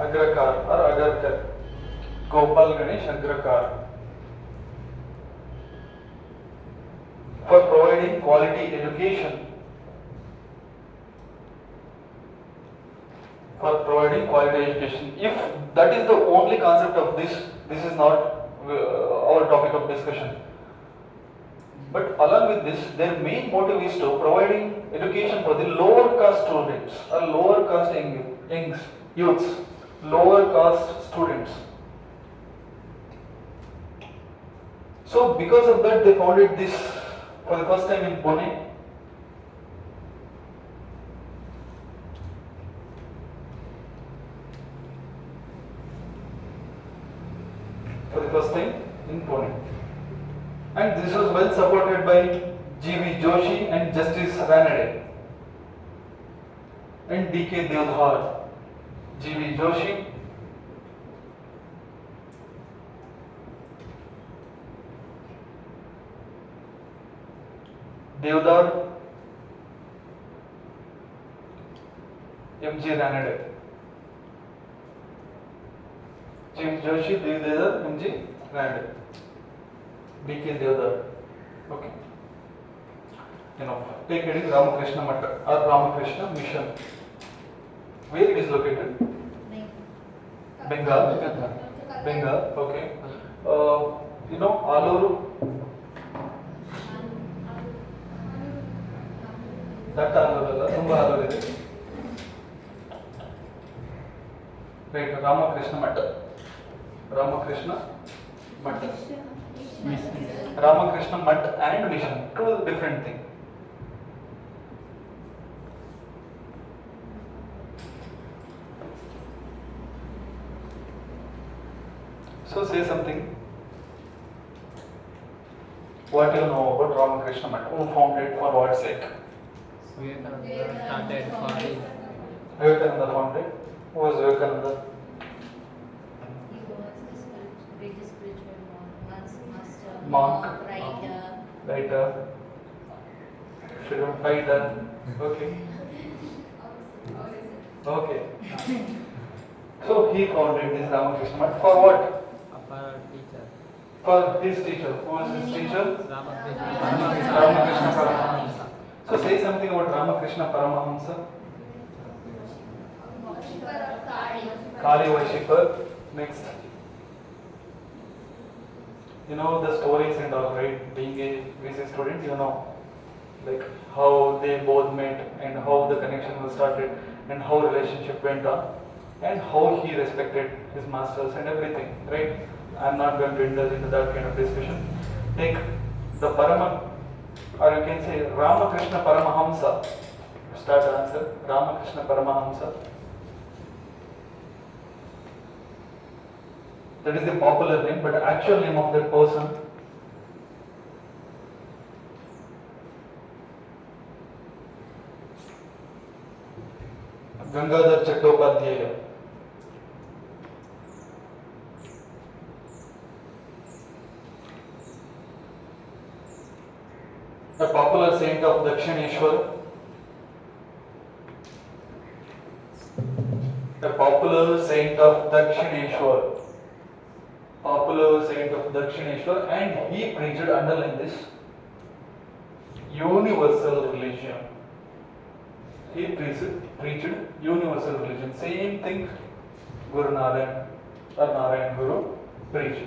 Agrakar or Agarkar. Gopal Ganesh Agrakar. For providing quality education. for providing quality education. If that is the only concept of this, this is not our topic of discussion. But along with this, their main motive is to providing education for the lower caste students or lower caste youths, lower caste students. So because of that, they founded this for the first time in Pune. For the first time in Pune. And this was well supported by G.V. Joshi and Justice Ranade and D.K. Devdhar. G.V. Joshi, Devdhar, M.G. Ranade. G.V. Joshi, Devdhar, M.G. Ranade. D.K. Devdhar. Okay. Take heading Ramakrishna Matta or Ramakrishna Mission. Where it is located? Bengal. Bengal. Okay. Aluru. That Aluru, Tumba Aluru is. Right. Ramakrishna Matta. Ramakrishna Matta. Ramakrishna Math and Mission, two different things. So say something. What you know about Ramakrishna Math? Who founded, for what sake? Vivekananda started for his Vivekananda founded. Who was Vivekananda? He was the greatest spiritual master, Monk. writer. Freedom fighter. Okay. Okay. So he founded this Ramakrishna Math for what? upper teacher. For his teacher. Who was his teacher? Ramakrishna Paramahamsa. So say something about Ramakrishna Paramahamsa. Kali worshipper. Next. You know the stories and all, right? Being a VC student, you know, like how they both met and how the connection was started and how relationship went on and how he respected his masters and everything, right? I'm not going to indulge into that kind of discussion. Take the Parama, or you can say Ramakrishna Paramahamsa. Start the answer. Ramakrishna Paramahamsa. That is the popular name, but the actual name of that person. Gangadhar Chattopadhyaya. A popular saint of Dakshineshwar. A popular saint of Dakshineshwar. Popular saint of Dakshineshwar, and he preached, underline this, universal religion. He preached universal religion. Same thing Guru Narayan or Narayan Guru preached.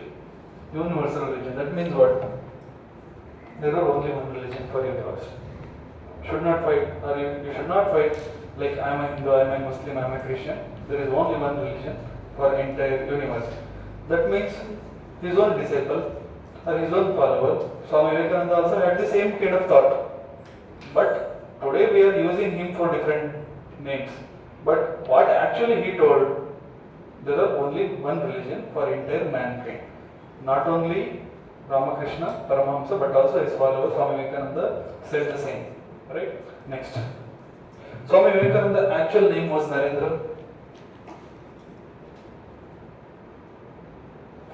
Universal religion. That means what? There are only one religion for universe. Should not fight, or you should not fight like I am a Hindu, I am a Muslim, I am a Christian. There is only one religion for entire universe. That means his own disciple or his own follower, Swami Vivekananda also had the same kind of thought. But today we are using him for different names. But what actually he told, there are only one religion for entire mankind. Not only Ramakrishna Paramahamsa, but also his follower Swami Vivekananda said the same. Right? Next. Swami Vivekananda's actual name was Narendra.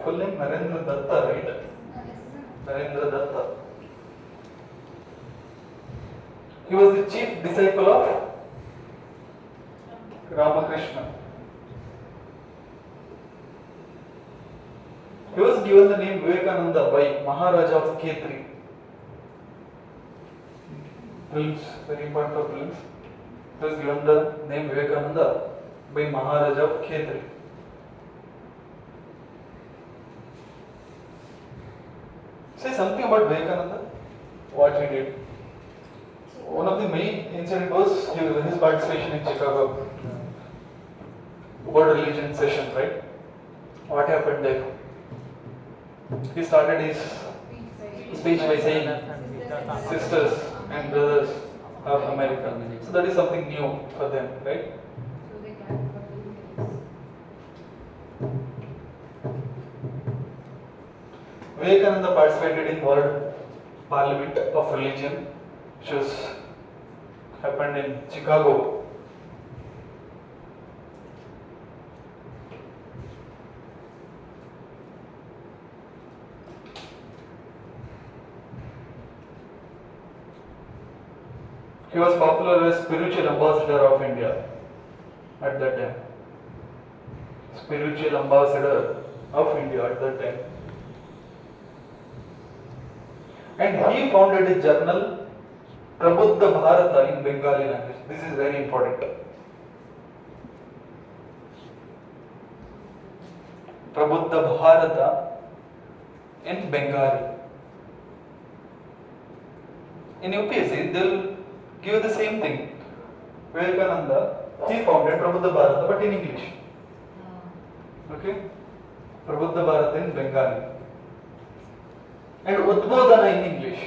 Full name Narendra Datta, right? Narendra Datta. He was the chief disciple of Ramakrishna. He was given the name Vivekananda by Maharaja of Khetri. Films, very important for films. He was given the name Vivekananda by Maharaja Khetri. Say something about Vivekananda. What he did. One of the main incident was his participation in Chicago World Religion session, right? What happened there? He started his speech by saying, sisters and brothers of America. So that is something new for them, right? So they gathered for 2 days. Vivekananda participated in World Parliament of Religion, which was happened in Chicago. He was popular as spiritual ambassador of India at that time. Spiritual ambassador of India at that time. And he founded a journal, Prabuddha Bharata, in Bengali language. This is very important. Prabuddha Bharata in Bengali. In UPSC, they will give the same thing. Vivekananda, he founded Prabuddha Bharata, but in English. Okay? Prabuddha Bharata in Bengali. And Udbodhana in English.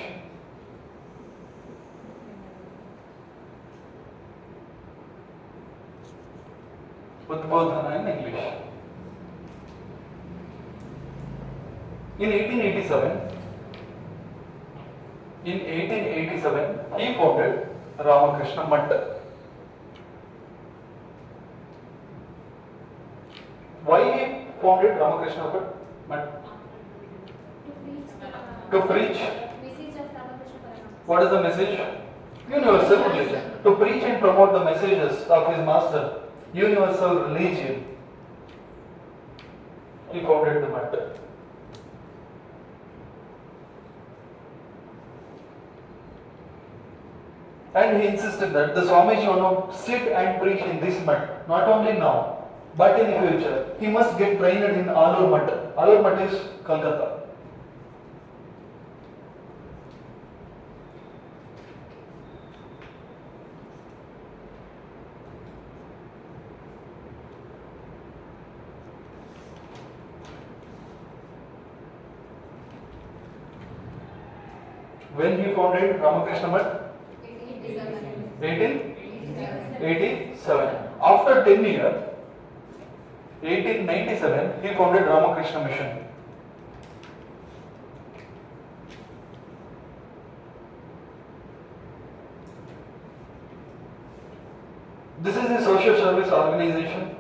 Udbodhana in English. In 1887, he founded Ramakrishna Math. Why he founded Ramakrishna Math? To preach. Message of Ramakrishna Paramahംsa. What is the message? Universal religion. To preach and promote the messages of his master, universal religion. He founded the Math. And he insisted that the Swamiji will sit and preach in this Math, not only now, but in the future. He must get trained in Alur Math. Alur Math is Calcutta. When he founded Ramakrishna Math? 1887. After 10 years, 1897, he founded Ramakrishna Mission. This is a social service organization.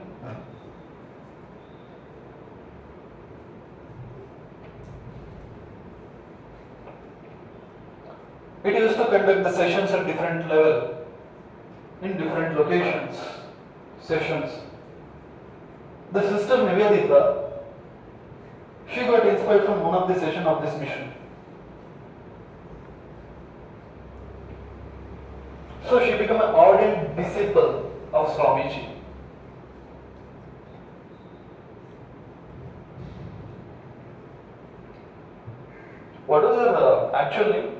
It used to conduct the sessions at different level, in different locations, sessions. The sister Nivedita, she got inspired from one of the sessions of this mission. So she became an ardent disciple of Swamiji. What was her actual name?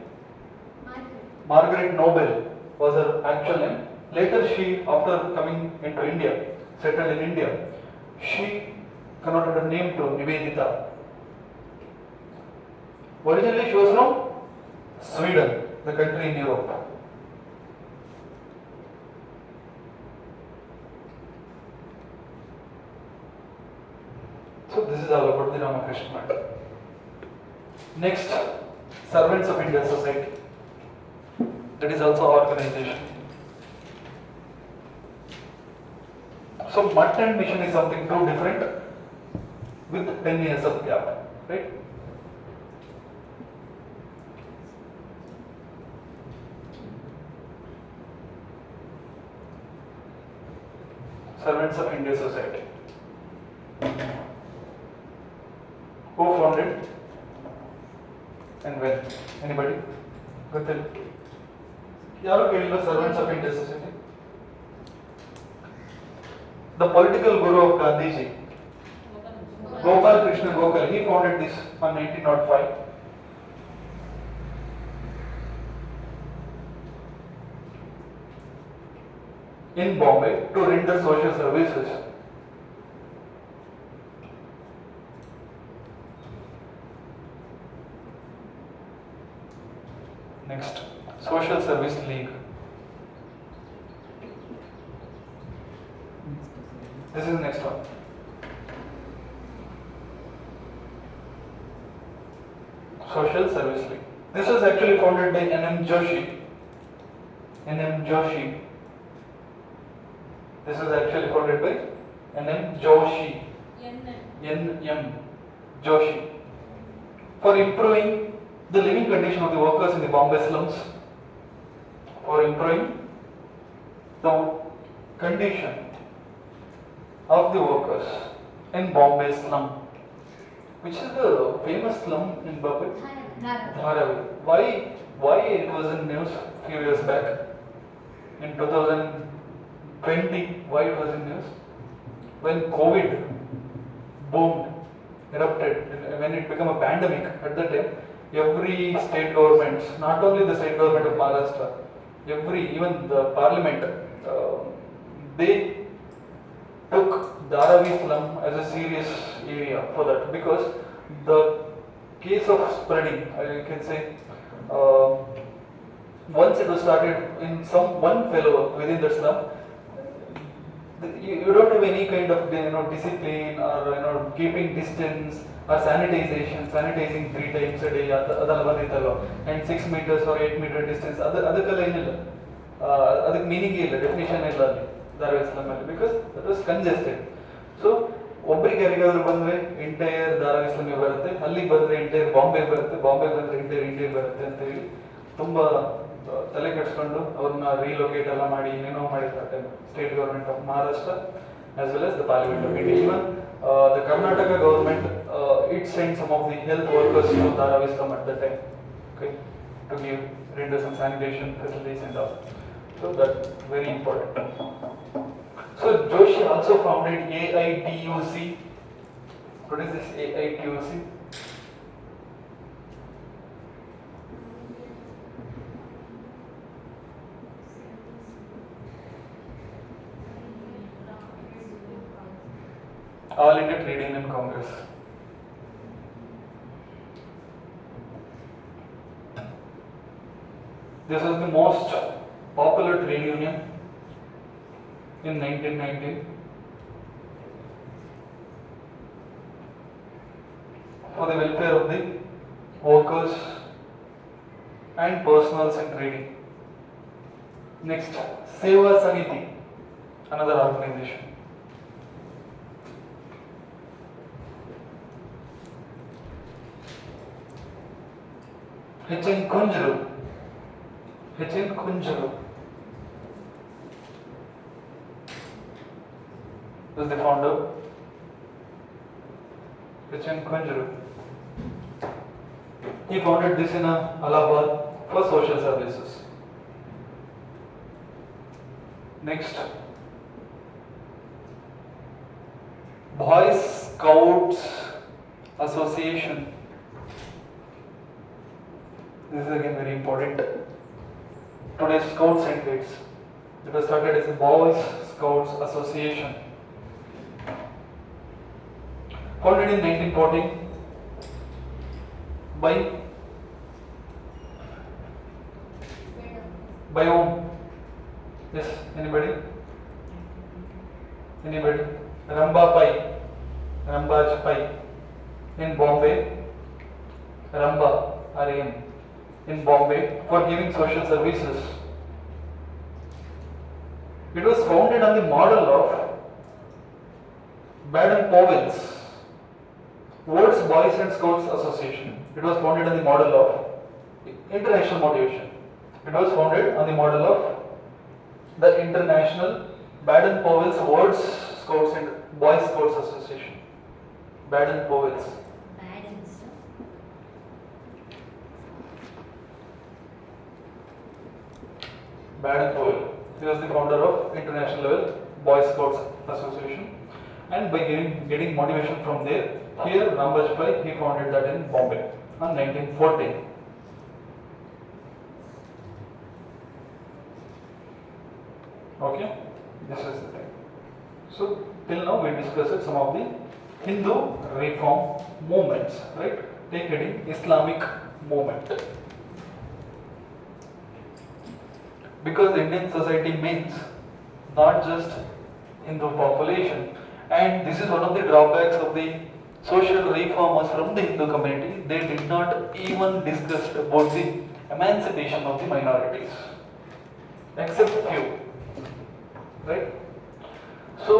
Margaret Noble was her actual name. Later she, after coming into India, settled in India, she converted her name to Nivedita. Originally she was from Sweden, the country in Europe. So this is all about the Ramakrishna Math. Next, Servants of India Society. That is also organization. So Math and Mission is something too different with 10 years of gap, right? Servants of India Society. Who founded and when? Anybody? Gothil? ಯಾರು ಕೇಳಿಲ್ಲ servants of India society The political guru of Gandhiji, Gopal Krishna Gokhale, he founded this on 1905. In Bombay to render social services. Next, Social Service League. This is the next one. Social Service League. This was actually founded by N.M. Joshi. N.M. Joshi. This was actually founded by N.M. Joshi. N.M. Joshi. For improving the living condition of the workers in the Bombay slums. For improving the condition of the workers in Bombay slum. Which is the famous slum in Bombay? Dharavi. Why it was in news few years back? In 2020, why it was in news? When COVID boomed, erupted, when it became a pandemic at that time, every state government, not only the state government of Maharashtra, even the parliament, they took Dharavi slum as a serious area for that, because the case of spreading, I can say, once it was started in one fellow within the slum, you don't have any kind of discipline or keeping distance or sanitizing 3 times a day, and 6 meters or 8 meter distance, ಅದಕ್ಕೆ meaning ಇಲ್ಲ, definition ಇಲ್ಲ ಅಲ್ಲಿ Dharavi slum ಅಲ್ಲಿ, because that was congested. So ಒಬ್ಬರಿಗೆ ಯಾರಿಗಾದ್ರೂ ಬಂದ್ರೆ entire Dharavi slum ಬರುತ್ತೆ, ಅಲ್ಲಿಗೆ ಬಂದ್ರೆ ಎಂಟೈರ್ ಬಾಂಬೆ ಬರುತ್ತೆ, ಬಾಂಬೆ ಬಂದ್ರೆ ಎಂಟೈರ್ ಇಂಡಿಯಾ ಬರುತ್ತೆ ಅಂತ ಹೇಳಿ ತುಂಬಾ ತಲೆ ಕೆಡಿಸ್ಕೊಂಡು ಅವ್ರನ್ನ ರೀಲೊಕೇಟ್ ಎಲ್ಲ ಮಾಡಿ ಏನೇನೋ ಮಾಡಿರ್ತಾರೆ state government of Maharashtra as well as the Parliament of India. Even the Karnataka government, it sent some of the health workers to Dharavi slum at that time, okay, to render some sanitation facilities and all. So that's very important. So Joshi also founded AITUC. What is this AITUC? All India Trade Union Congress. This was the most popular trade union in 1919. For the welfare of the workers and personals in trading. Next, Seva Samiti, another organization. H.N. Kunjuru was the founder. H.N. Kunjuru. He founded this in Allahabad for social services. Next, Boy Scouts Association. This is again very important. Today's Scouts and Guides. It was started as a Boys Scouts Association. Founded in 1940 by whom? Yes, anybody? Rambaj Pai in Bombay. Ramba, R.A.M. in Bombay for giving social services. It was founded on the model of Baden-Powell's World's Boys and Scouts Association. It was founded on the model of international motivation. It was founded on the model of the International Baden-Powell's World's Scouts and Boys Scouts Association. Baden-Powell's. Baden-Powell. He was the founder of International Level Boy Scouts Association, and by getting motivation from there, here Ram Bajpai he founded that in Bombay on 1914. Okay, this is the thing. So till now we discussed some of the Hindu reform movements, right? Take heading Islamic movement. Because Indian society means not just Hindu population, and this is one of the drawbacks of the social reformers from the Hindu community. They did not even discuss about the emancipation of the minorities, except few, right? So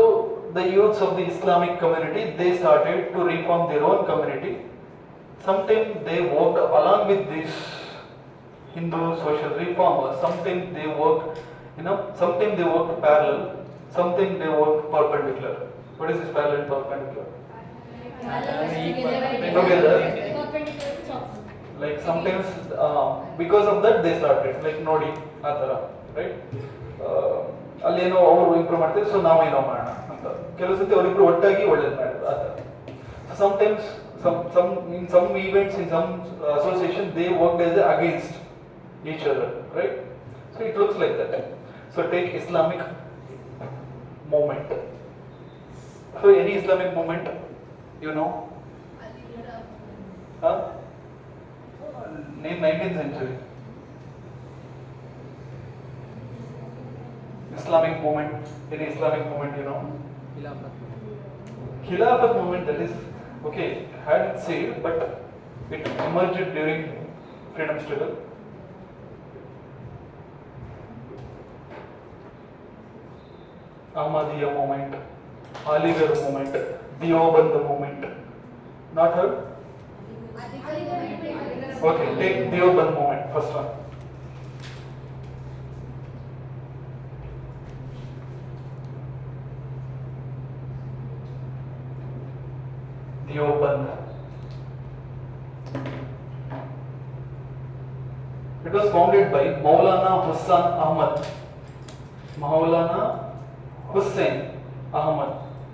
the youths of the Islamic community, they started to reform their own community. Sometimes they worked along with these Hindu social reformers. Sometimes they worked, sometimes they worked parallel, sometimes they worked perpendicular. What is this parallel and perpendicular? Together. Like sometimes, because of that they started, like Nodi, Atara, right? ಅಲ್ಲೇನೋ ಅವರು improve ಮಾಡ್ತಾರೆ, so ನಾವು ಏನೋ ಮಾಡೋಣ ಅಂತ. ಕೆಲವು ಸತಿ ಅವರಿಬ್ರು ಒಟ್ಟಾಗಿ ಒಳ್ಳೇದು ಮಾಡೋದು ಆ ಥರ. Sometimes, in some events, in some association, they worked as against each other, right? So it looks like that. So take Islamic movement. So any Islamic movement, you know? Huh? Name 19th century. Islamic movement, any Islamic movement, you know? Khilafat. Khilafat movement, that is, okay, had its seed, but it emerged during freedom struggle. Ahmadiyya movement, Aligarh movement, Deoband movement. Not heard? Okay, take Deoband movement, first one. Deoband. It was founded by Maulana Hussain Ahmad. Maulana Hussain Ahmad.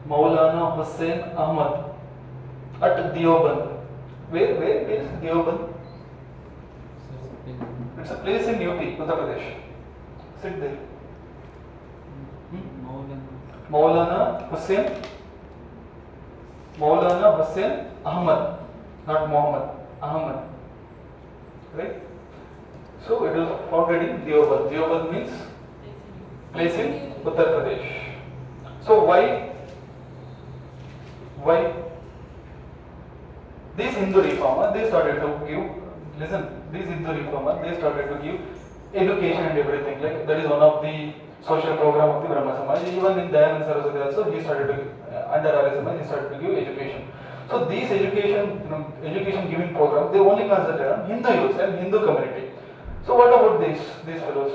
Maulana Hussain Ahmad at Deoband. Where is Deoband? It's a place in UP, Uttar Pradesh. Sit there. Maulana Hussain Ahmad, not Muhammad, Ahmad. Right? So it was founded in Deoband. Deoband means place in Uttar Pradesh. So why these Hindu reformers, they started to give, these Hindu reformers, they started to give education and everything. Like that is one of the social program of the Brahma Samaj. Even in Dayananda Saraswati also, he started to, under Arya Samaj, he started to give education. So these education giving programs, they only concentrate on Hindu youth and Hindu community. So what about these fellows?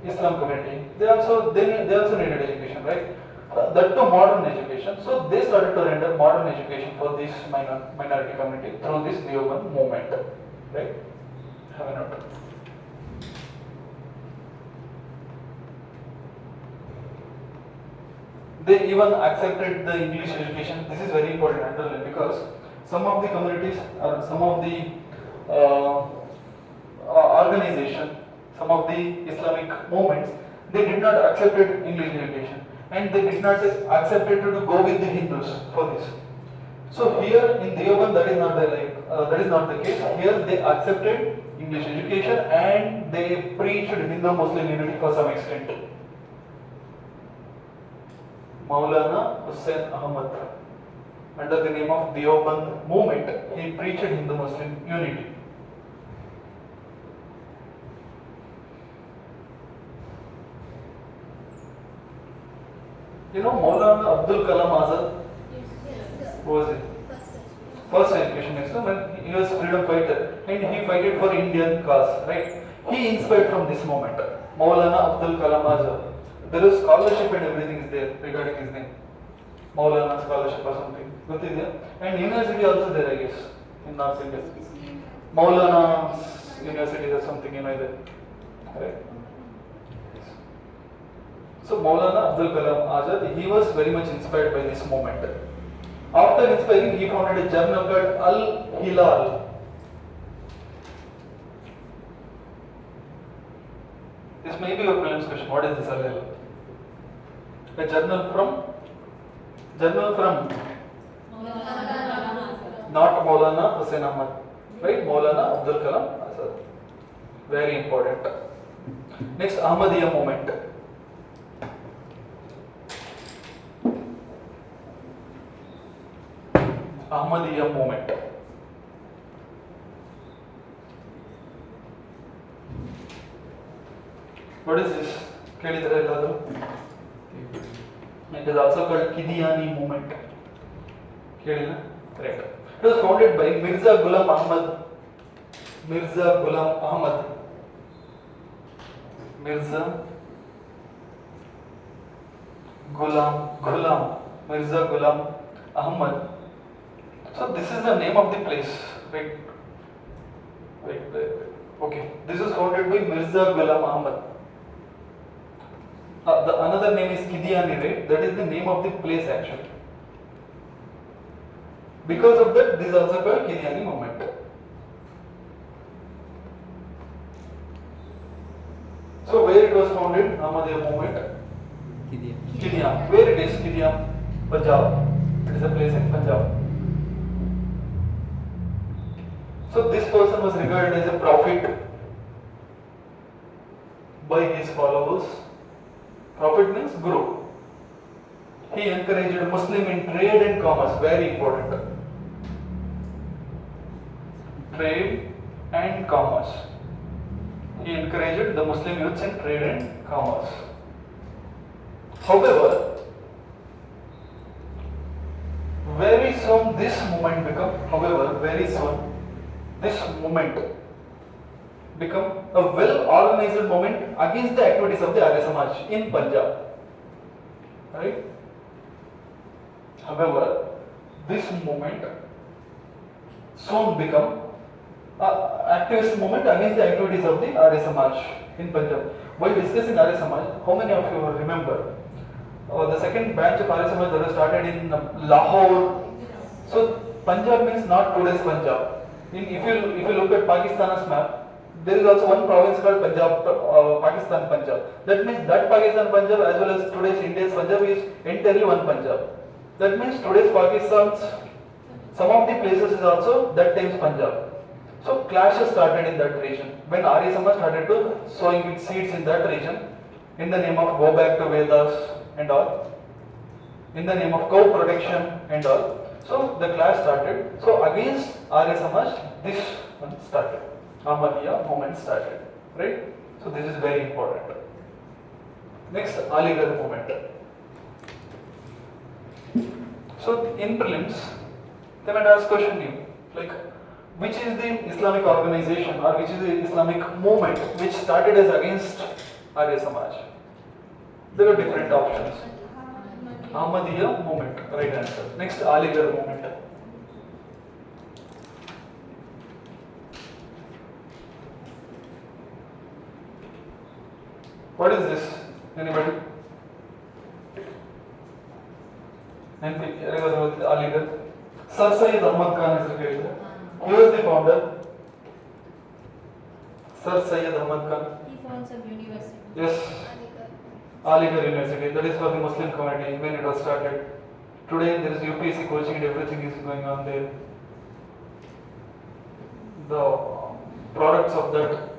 Islam community, they also needed education, right? That too modern education. So they started to render modern education for this minority community through this Deoband movement, right? Have a note. They even accepted the English education. This is very important to underline, because some of the communities or some of the organization, some of the Islamic movements, they did not accept English education, and they did not accept to go with the Hindus for this. So here in Deoband, that is not the case. Here they accepted English education and they preached Hindu-Muslim unity for some extent. Maulana Hussain Ahmad, under the name of Deoband movement, he preached Hindu-Muslim unity. You know Maulana Abdul Kalam Azad? Who was it? First education minister, when he was freedom fighter and he fought for Indian cause, right? He inspired from this movement. Maulana Abdul Kalam Azad. There is scholarship and everything is there regarding his name. Maulana scholarship or something. And university also there, I guess, in North India. Maulana University or something, there. Right? So Maulana Abdul Kalam Azad, he was very much inspired by this movement. After inspiring, he founded a journal called Al Hilal. This may be your prelims question. What is this Al Hilal? A journal from not Maulana Hussain Ahmad, right? Maulana Abdul Kalam Azad. Very important. Next, Ahmadiyya movement. Ahmadiyya movement. What is this? ಕೇಳಿದ್ರೆ ಎಲ್ಲಾದರೂ? It is also called Qadiani movement. ಕೇಳಿಲ್ಲ? Correct. It was founded by Mirza Ghulam Ahmad. Mirza Ghulam Ahmad. Mirza Ghulam Ahmad. So this is the name of the place. Wait. Okay. This is founded by Mirza Ghulam Ahmad. The another name is Qadiani, right? That is the name of the place actually. Because of that, this is also called Qadiani movement. So where it was founded, Ahmadiyya movement? Qadian. Where it is? Qadian, Punjab. It is a place in Punjab. So this person was regarded as a prophet by his followers. Prophet means guru. He encouraged Muslim in trade and commerce. Very important. Trade and commerce. He encouraged the Muslim youths in trade and commerce. However, very soon this movement become a well-organized movement against the activities of the Arya Samaj in Punjab. Right? However, this movement soon become activist movement against the activities of the Arya Samaj in Punjab. While discussing Arya Samaj, how many of you remember the second branch of Arya Samaj that was started in Lahore? So Punjab means not today's Punjab. If you look at Pakistan's map, there is also one province called Punjab, Pakistan Punjab. That means that Pakistan Punjab as well as today's India's Punjab is entirely one Punjab. That means today's Pakistan's some of the places is also that time's Punjab. So clashes started in that region when Arya Samaj started to sowing its seeds in that region in the name of go back to Vedas and all, in the name of cow protection and all. So the clash started. So against Arya Samaj, this one started. Ahmadiyya movement started. Right? So this is very important. Next, Aligarh movement. So in prelims, they might ask question you like, which is the Islamic organization or which is the Islamic movement which started as against Arya Samaj? There are different options. Ahmadiyya movement, right answer. Next, Aligarh movement. What is this? Anybody? Aligarh. Sir Syed Ahmad Khan is located. Who was the founder? Sir Syed Ahmad Khan. He found some university. Yes. Aligarh University. That is for the Muslim community when it was started. Today there is UPSC coaching and everything is going on there. The products of that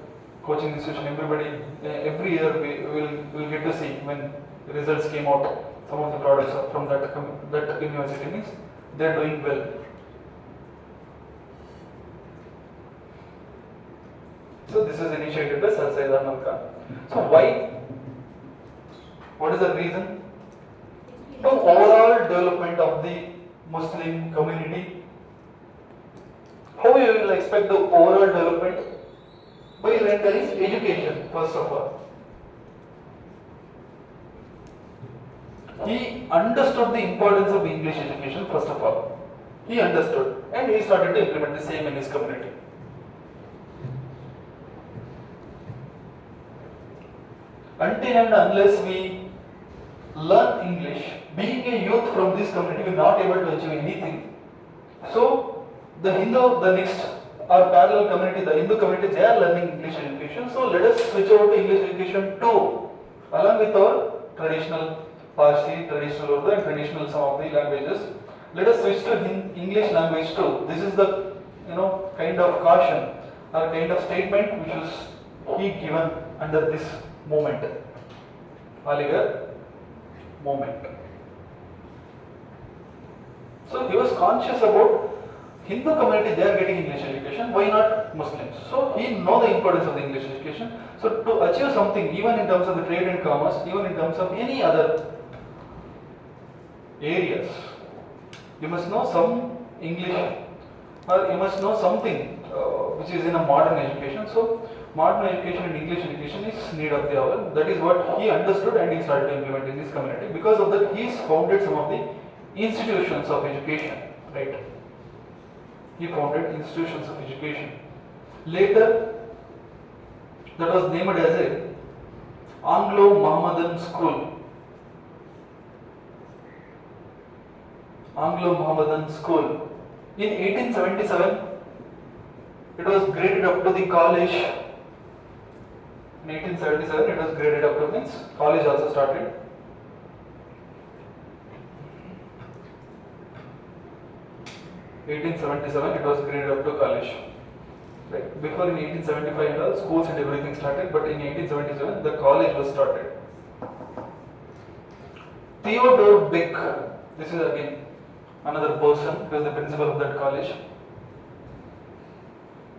coaching institution, everybody, every year we will get to see when results came out. Some of the products are from that university means they are doing well. So this is initiated by Sir Syed Ahmad Khan. So why? What is the reason? The overall development of the Muslim community. How you will expect the overall development? By rendering education, first of all. He understood the importance of English education, first of all. He understood and he started to implement the same in his community. Until and unless we learn English, being a youth from this community will not able to achieve anything. So the next our parallel community, the Hindu community, they are learning English education. So let us switch over to English education too, along with our traditional Parsi, traditional Urdu, and traditional some of the languages. Let us switch to English language too. This is the kind of caution or kind of statement which was he given under this movement, Aligarh movement. So he was conscious about Hindu community, they are getting English education, why not Muslims? So he know the importance of the English education. So to achieve something, even in terms of the trade and commerce, even in terms of any other areas, you must know some English, or you must know something which is in a modern education. So modern education and English education is need of the hour. That is what he understood and he started to implement in this community. Because of that, he founded some of the institutions of education, right? He founded institutions of education. Later, that was named as a Anglo-Mohammedan school. Anglo-Mohammedan school. In 1877, it was graded up to the college. In 1877, it was graded up to means college also started. In 1877, it was graded up to college. Right. Before in 1875, schools and everything started, but in 1877, the college was started. Theodore Beck. This is again another person who is the principal of that college.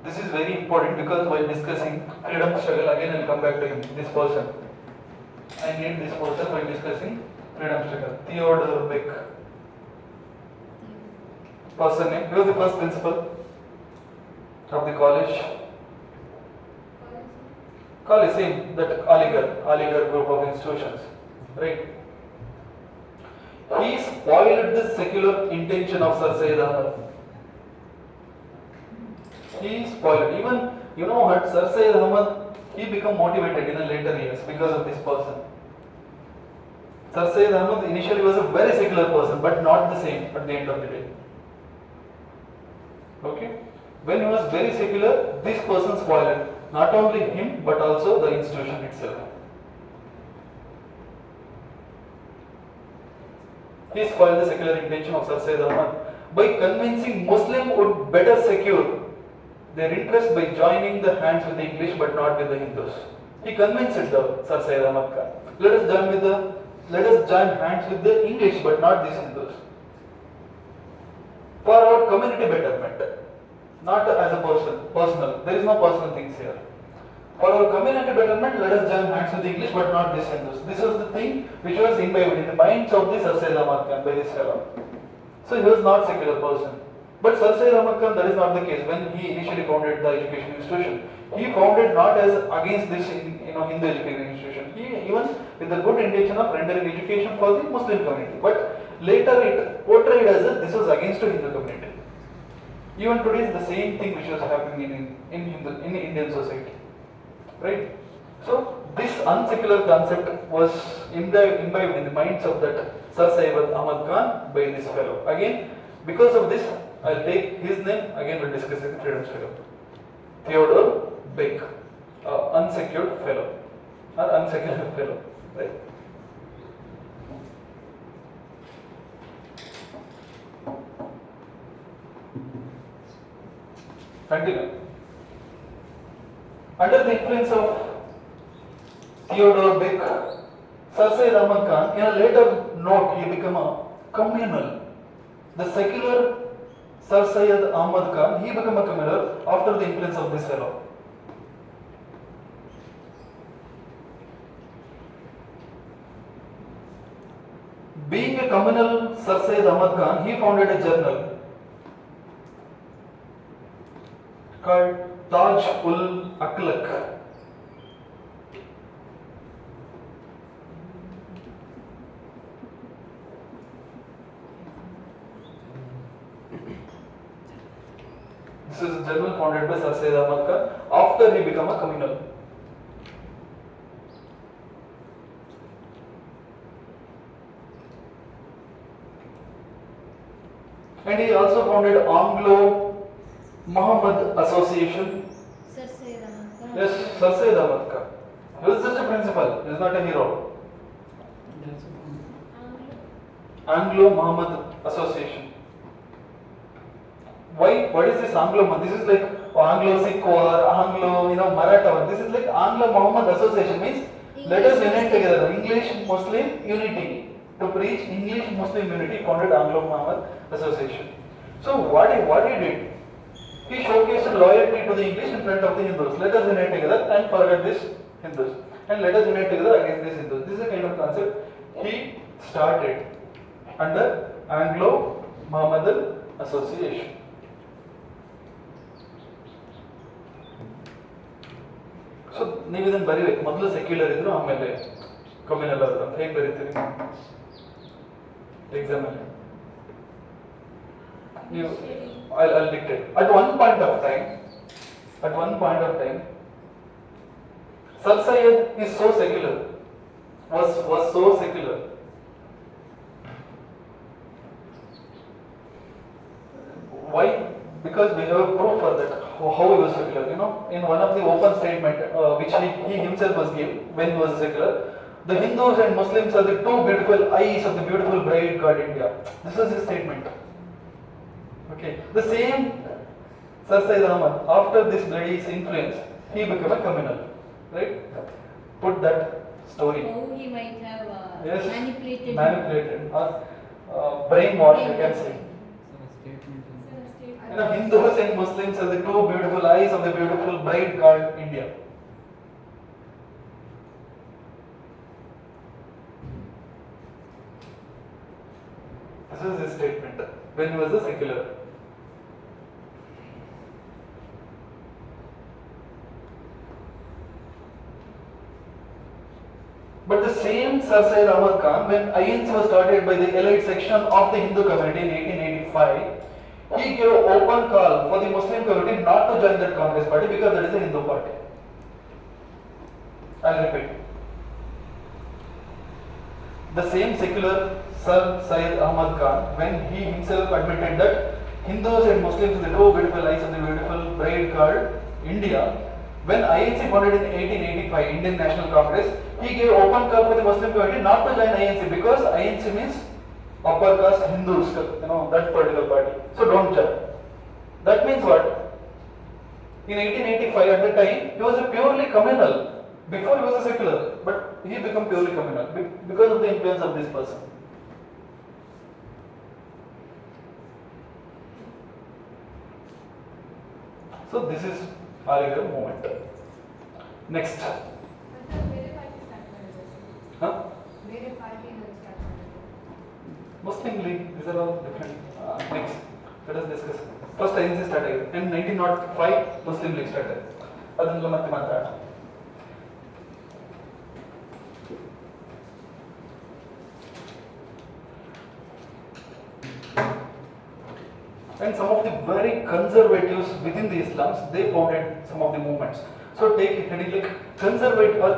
This is very important because while discussing freedom struggle, again I will come back to him, this person. I need this person while discussing freedom struggle. Theodore Beck. Person name. He was the first principal of the college. College, same, that Aligarh group of institutions. Right. He spoiled the secular intention of Sir Syed Ahmad. He spoiled. Even, you know what, Sir Syed Ahmad, he became motivated in the later years because of this person. Sir Syed Ahmad initially was a very secular person, but not the same at the end of the day. Okay? When he was very secular, this person spoiled not only him, but also the institution itself. He spoiled the secular intention of Sir Syed Ahmad by convincing Muslims would better secure their interest by joining the hands with the English but not with the Hindus. He convinced the Sir Syed Ahmad Khan. Let us join hands with the English but not these Hindus. For our community betterment, not as a personal. There is no personal things here. For our community betterment, let us join hands with the English but not these Hindus. This was the thing which was imbibed in the minds of the Sir Syed Ahmad Khan by this fellow. So he was not secular person. But Sir Syed Ahmad Khan, that is not the case. When he initially founded the education institution, he founded not as against this Hindu education institution. He even with the good intention of rendering education for the Muslim community. But later it portrayed as this was against the Hindu community. Even today is the same thing which was happening in Indian society. Right? So this unsecular concept was imbibed in the minds of that Sir Syed Ahmad Khan by this fellow. Again, because of this, I'll take his name, again we'll discuss in freedom struggle. Theodore Beck, unsecured fellow, or unsecular fellow, right? Continue. Under the influence of Theodore Beck, Sir Syed Ahmad Khan, in a later note, he became a communal. The secular Sir Syed Ahmad Khan, he became a communal after the influence of this fellow. Being a communal Sir Syed Ahmad Khan, he founded a journal called Taj-ul-Akhlaq. This is a journal founded by Sir Syed Ahmad Khan after he became a communal. and he also founded Anglo Muhammad Association. Sir Syed Ahmad Khan. Yes, Sir Syed Ahmad Khan. He was just a principal, he is not a hero. Anglo Muhammad Association. Why? What is this Anglo? This is like Anglo Sikh war, Anglo, Maratha war. This is like Anglo Muhammad Association means let us unite together. English Muslim unity. To preach English Muslim unity, founded Anglo Muhammad Association. So what he did? He showcased loyalty to the English in front of the Hindus. Let us unite together and forget this Hindus. And let us unite together against these Hindus. This is a kind of concept he started under Anglo Muhammadan Association. So ನೀವು ಇದನ್ನು ಬರೀಬೇಕು. ಮೊದಲು secular ಇದ್ರು, ಆಮೇಲೆ communal ಆದ್ರು ಅಂತ ಹೇಗೆ ಬರೀತೀರಿ exam ಅಲ್ಲಿ? ನೀವು I'll dictate. At one point of time, Sir Syed is so secular, was so secular. Why? Because we have a proof for that, how he was secular. In one of the open statement which he himself was given when he was secular, the Hindus and Muslims are the two beautiful eyes of the beautiful bride called India. This was his statement. Okay, the same Sir Syed Ahmad, after this bloody influence, he became a communal, right? Put that story. How he might have Yes, manipulated or brainwash, you can say. Statement. Hindus and Muslims are the two beautiful eyes of the beautiful bride called India. This is his statement when he was a secular. But the same Sir Syed Ahmad Khan, when INC was started by the elite section of the Hindu community in 1885, he gave an open call for the Muslim community not to join that Congress party because that is a Hindu party. I'll repeat. The same secular Sir Syed Ahmad Khan, when he himself admitted that Hindus and Muslims are the two beautiful eyes of the beautiful bride called India, when INC founded in 1885, Indian National Congress, he gave open call for the Muslim community not to join INC because INC means upper caste Hindus, that particular party. So don't join. That means what? In 1885, at the time, he was a purely communal. Before he was a secular, but he became purely communal because of the influence of this person. So this is Aligarh movement. Next. ಬೇರೆ party start ಮಾಡಿದ್ರು. Huh? ಬೇರೆ ಪಾರ್ಟಿನ start ಮಾಡಿದ್ರು. Muslim League, these are all different. Next, let us discuss. First INC started in 1905, Muslim League started. ಅದನ್ನ ಮತ್ತೆ ಮಾತಾಡೋಣ. And some of the very conservatives within the Islams, they founded some of the movements. So take it heading like conservative or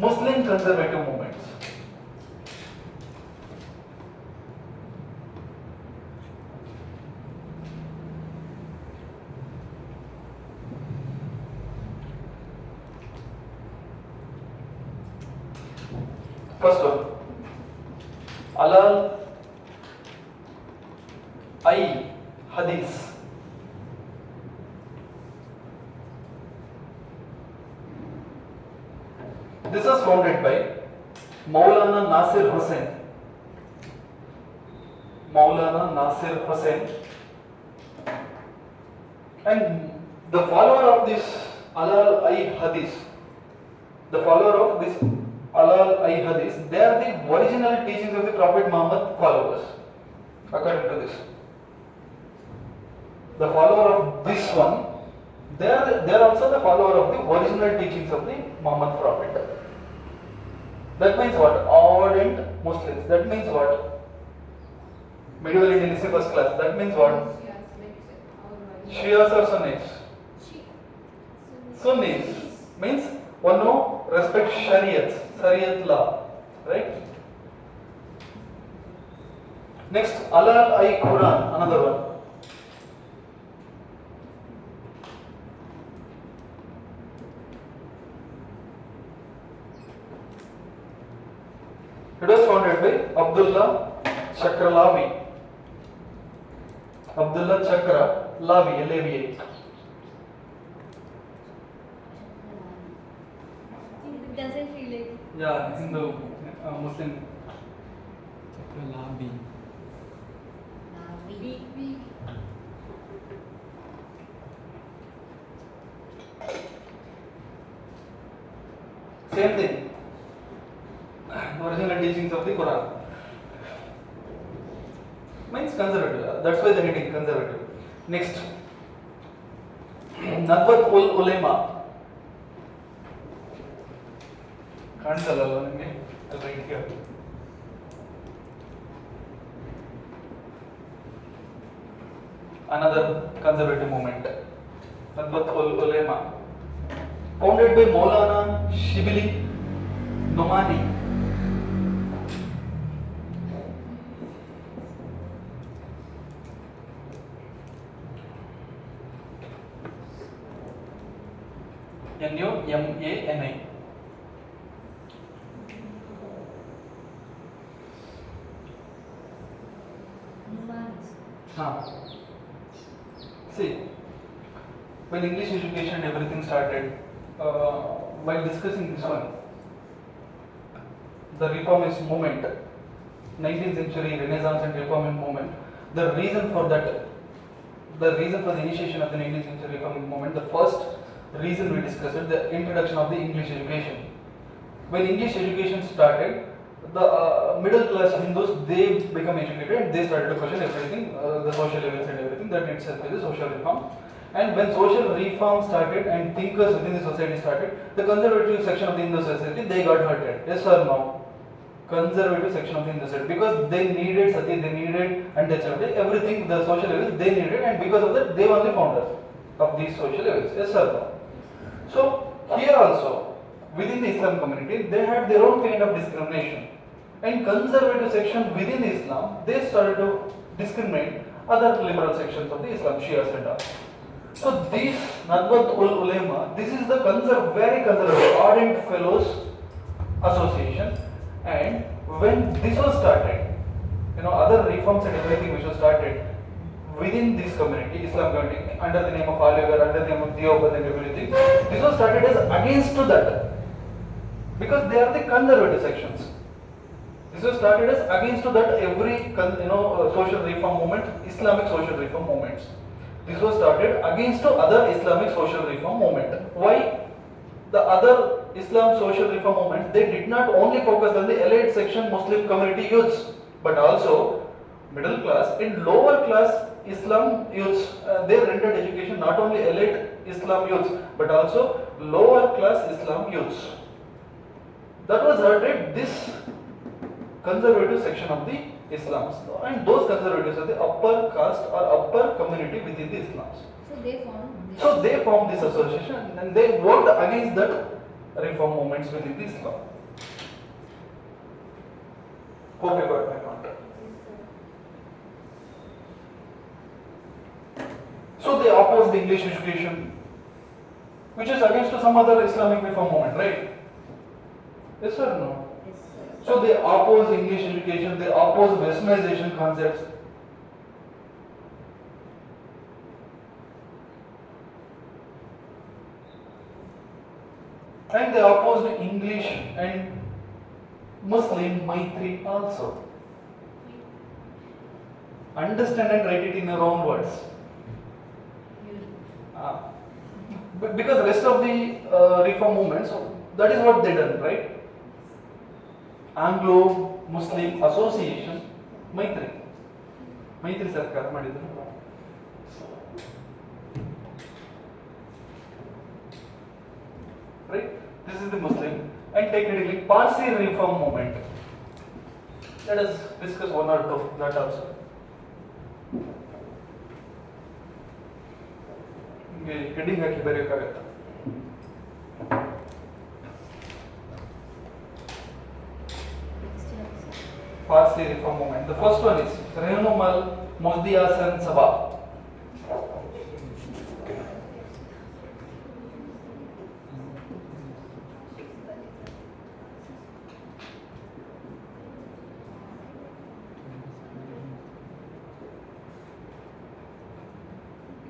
Muslim conservative movements. First one, Alal Hadith. This was founded by Maulana Nasir Hussain. And the follower of this Alal Hadith, they are the original teachings of the Prophet Muhammad followers. According to this, the follower of this one, they are also the follower of the original teachings of the Muhammad Prophet. That means what? Ardent Muslims. That means what? Medieval Indian history first class. That means what? Shias or Sunnis? Sunnis means one who respects Shariat law, right? Next, Al-Quran, another one. It was founded by Abdullah Chakralawi. Abdullah Chakralawi, L-A-V-I. It doesn't feel like. Yeah, Hindu, Muslim. Labi. Navi. Same thing. Original teachings of the Quran. Means conservative. That's why the heading conservative. Next, Nadwat ul Ulema. ಕಾಣಿಸಲ್ಲ ನಿಮಗೆ ಅಲ್ಲ ಇದಕ್ಕೆ another conservative movement, Nadwat ul Ulema, founded by Maulana Shibli Nomani. Numani. See, when English education and everything started, while discussing this one, the reformist movement, 19th century Renaissance and reformist movement, the reason for the initiation of the 19th century reformist movement, the first reason we discussed it, the introduction of the English education. When English education started, the middle class Hindus, they become educated and they started to question everything, the social events and everything, that itself is a social reform. And when social reform started and thinkers within the society started, the conservative section of the Hindu society, they got hurted. Yes or no? Conservative section of the Hindu society, because they needed sati, they needed untouchability, everything, the social events they needed, and because of that, they were the founders of these social events. Yes or no? So here also, within the Islam community, they had their own kind of discrimination. And conservative section within Islam, they started to discriminate other liberal sections of the Islam, Shias and all. So these Nadwat ul Ulema, this is the very conservative, ardent fellows association. And when this was started, other reforms and everything which was started within this community, Islam community, under the name of Aligarh, under the name of Deoband and everything, this was started as against to that, because they are the conservative sections. This was started as against to that every social reform movement, Islamic social reform movements. This was started against to other Islamic social reform movement. Why? The other Islam social reform movement, they did not only focus on the elite section Muslim community youths, but also middle class and lower class Islam youths. They rendered education not only elite Islam youths, but also lower class Islam youths. That was hurted this conservative section of the Islams, and those conservatives are the upper caste or upper community within the Islams. So they formed this association and they worked against that reform movements within the Islam. Hope you got my point. So they opposed the English education, which is against to some other Islamic reform movement, right? Yes or no? Yes, sir. So they oppose English education, they oppose westernization concepts. And they opposed English and Muslim Maitri also. Understand and write it in your own words. Because rest of the reform movements, that is what they done, right? Anglo-Muslim Association, Maitri Sarkar ಮಾಡಿದ್ರು. Right? This is the Muslim. And take it like Parsi reform movement. Let us discuss one or two, that also. Heading hockey ಬರೆಯೋಕ್ಕಾಗತ್ತಾ? Parsi reform movement. The first one is Rehunumal Mohdiasan Sabha.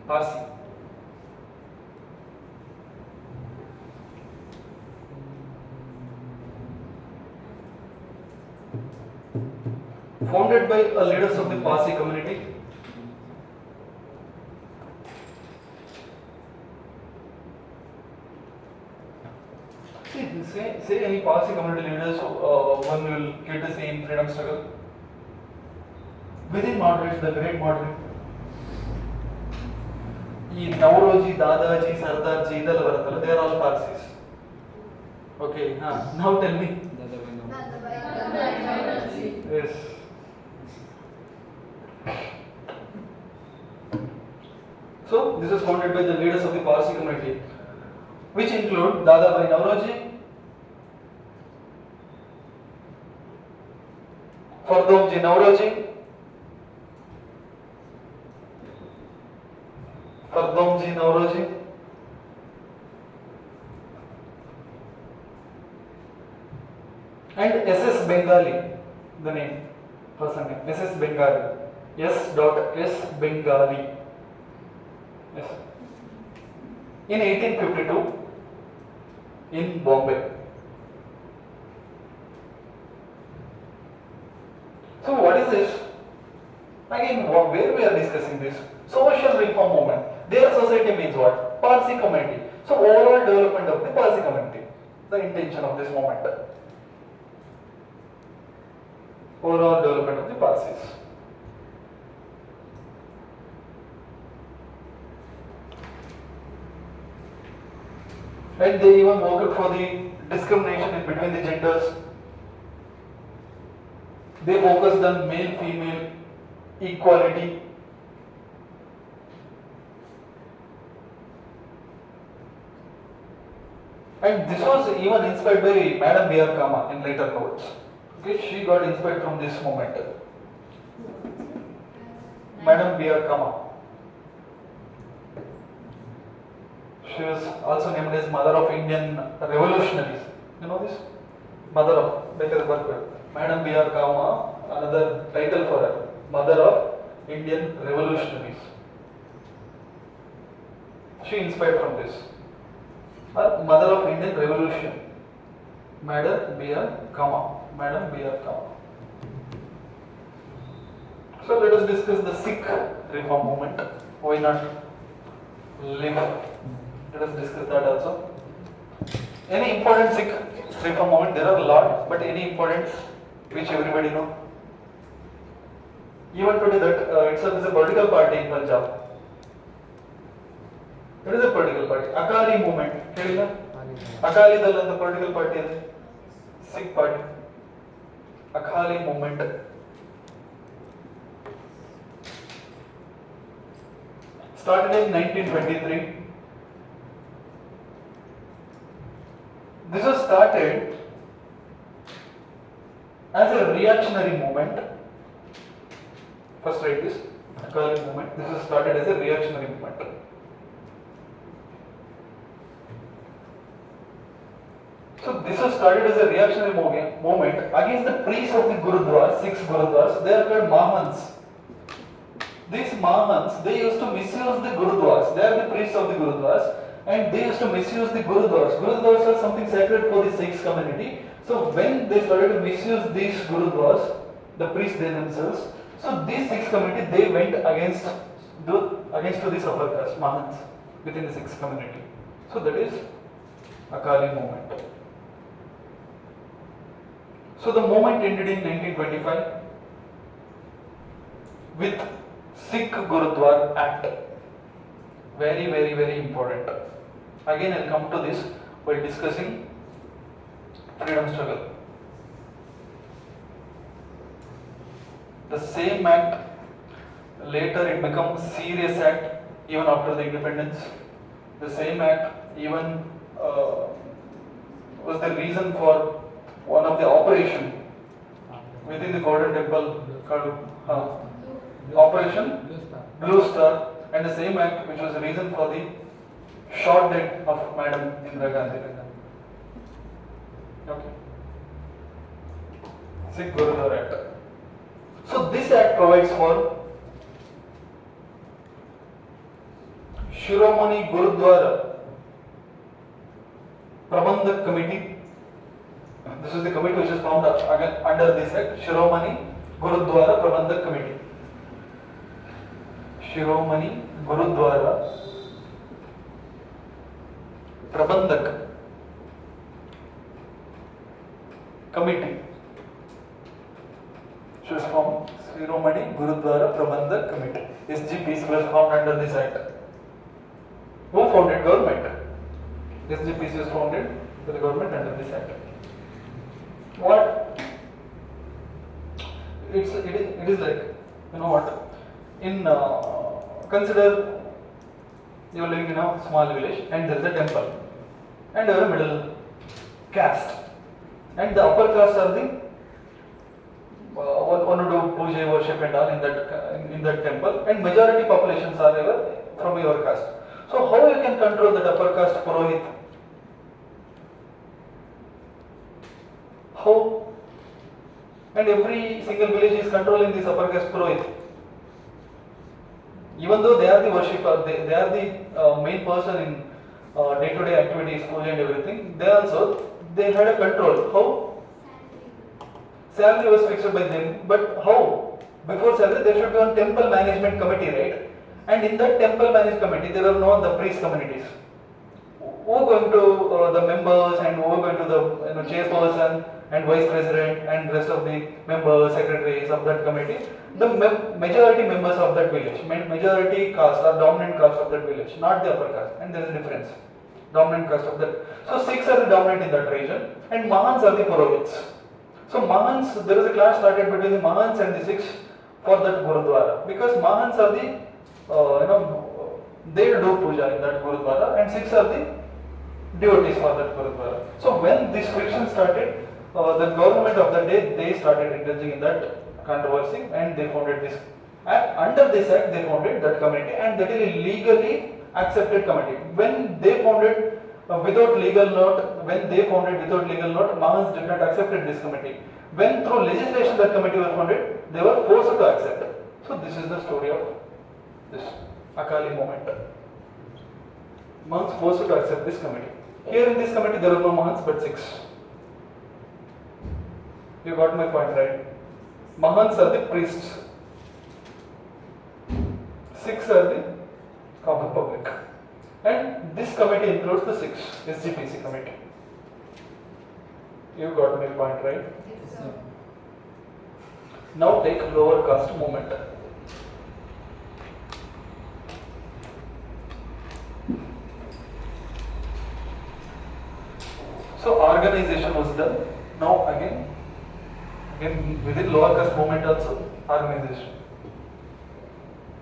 Parsi. Founded by leaders of the Parsi community. Say any Parsi community leaders one will get to see in freedom struggle. Within moderates, the great moderate. ಈ ನವರೋಜಿ ದಾದಾಜಿ ಸರ್ದಾರ್ಜಿ ಇದೆಲ್ಲ ಬರುತ್ತಲ್ಲ they are all Parsis okay ಹಾ now tell me yes so this is founded by the leaders of the Parsi community which include Dadabhai Nauroji, Fardomji Nauroji, Fardomji Nauroji, and SS Bengali, the name, person name, SS Bengali, S.S. Bengali. Yes. In 1852, in Bombay. So what is this? Again, where we are discussing this? Social reform movement. Their society means what? Parsi community. So overall development of the Parsi community. The intention of this movement. Overall development of the Parsis. And they even worked for the discrimination in between the genders. They focused on male-female equality. And this was even inspired by Madam B.R. Kama in later notes. Okay, she got inspired from this moment. Madam B.R. Kama. She was also named as Mother of Indian Revolutionaries. You know this? Mother of Dr. Barker. Madam B.R. Kama, another title for her. Mother of Indian Revolutionaries. She inspired from this. Mother of Indian Revolution. Madam B.R. Kama. Madam B.R. Kama. So let us discuss the Sikh reform movement. Why not live? Let us discuss that also. Any important Sikh reform movement? There are a lot, but any important which everybody know? Even today that itself is a political party in Punjab. It is a political party. Akali movement. Kerala? Akali Dal and the political party is Sikh party. Akali movement. Started in 1923. This was started as a reactionary movement. First write this, Akali movement. This was started as a reactionary movement. So this was started as a reactionary movement against the priests of the Gurudwaras, 6 Gurudwaras. They are called Mahants. These Mahants, they used to misuse the Gurudwaras. They are the priests of the Gurudwaras. And they used to misuse the Gurudwaras. Gurudwaras are something sacred for the Sikh community. So when they started to misuse these Gurudwaras, the priests they themselves, so these Sikh community, they went against this upper caste, Mahants, within the Sikh community. So that is Akali movement. So the movement ended in 1925 with Sikh Gurudwara Act. Very, very, very important. Again, I'll come to this while discussing freedom struggle. The same act, later it became serious act even after the independence. The same act even was the reason for one of the operation within the Golden Temple called Operation Blue Star. Blue Star, and the same act which was the reason for the short death of Madam Indira Gandhi. Okay. Sikh Gurudwara Act. So this act provides for Shiromani Gurudwara Prabandhak Committee. This is the committee which is formed again under this act, Shiromani Gurudwara Prabandhak Committee. Shiromani Gurudwara Prabandhak Committee. She was formed Shiromani Gurudwara Prabandhak Committee. SGPC was formed under this act. Who founded government? SGPC was founded by the government under this act. What? It is like, you know what? In consider you are living in a small village and there is a temple, and you are a middle caste, and the upper caste are the one who do puja worship and all in that temple, and majority populations are from your caste. So how you can control that upper caste Purohit? How? And every single village is controlling this upper caste Purohit. Even though they are the worshipper, they are the main person in day-to-day activities, puja and everything, they had a control. How? Salary was fixed by them, but how? Before salary, there should be one temple management committee, right? And in that temple management committee, there are no the priest communities. Who are going to the members and who are going to the chairperson and vice president and rest of the members, secretaries of that committee? The majority members of that village, majority caste or dominant caste of that village, not the upper caste, and there is a difference. Dominant caste of that. So Sikhs are the dominant in that region, and Mahants are the Purohits. So Mahants, there is a clash started between the Mahants and the Sikhs for that Gurudwara, because Mahants are the they do puja in that Gurudwara, and Sikhs are the devotees for that Gurudwara. So when this friction started, the government of the day, they started indulging in that controversy, and they founded this act. Under this act, they founded that committee, and that is a legally accepted committee. When they founded without legal note, Mahants did not accept this committee. When through legislation that committee was founded, they were forced to accept. So this is the story of this Akali movement. Monks forced to accept this committee. Here in this committee there are no Mahants but Sikhs. You got my point, right? Mahants are the priests. Sikhs are the common public. And this committee includes the Sikhs, SGPC committee. You got my point, right? Yes, sir. Now take lower caste movement. So organization was done. Now again within lower caste movement also organization.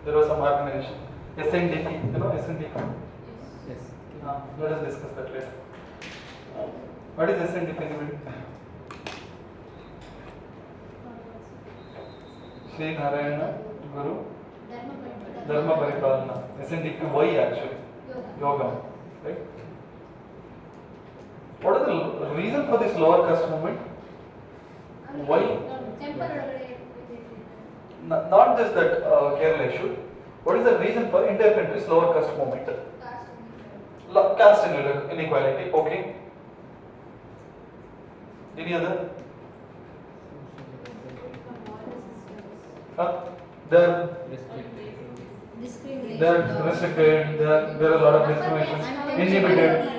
There was some organization. SNDP, you know SNDP? Yes. Let us discuss that later. What is SNDP anyway? Sri Narayana Guru Dharma Paripalana. SNDP, why actually? Yoga. Right? What is the reason for this lower caste movement? Why? Not just that Kerala issue. What is the reason for entire country's lower caste movement? Caste inequality. Okay. Any other? They are restricted. There are a lot of discrimination. Inhibited.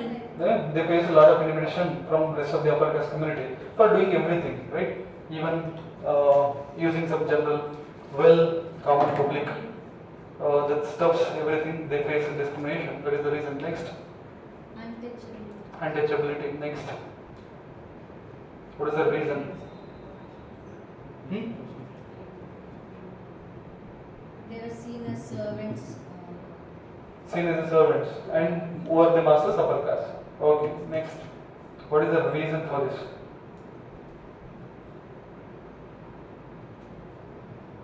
They face a lot of inhibition from rest of the upper caste community for doing everything, right? Even using some general, common public, that stuffs, everything, they face discrimination. That is the reason. Next. Untouchability. Next. What is the reason? They were seen as servants. Seen as the servants, and who are the masters? Upper caste. Okay, next. What is the reason for this?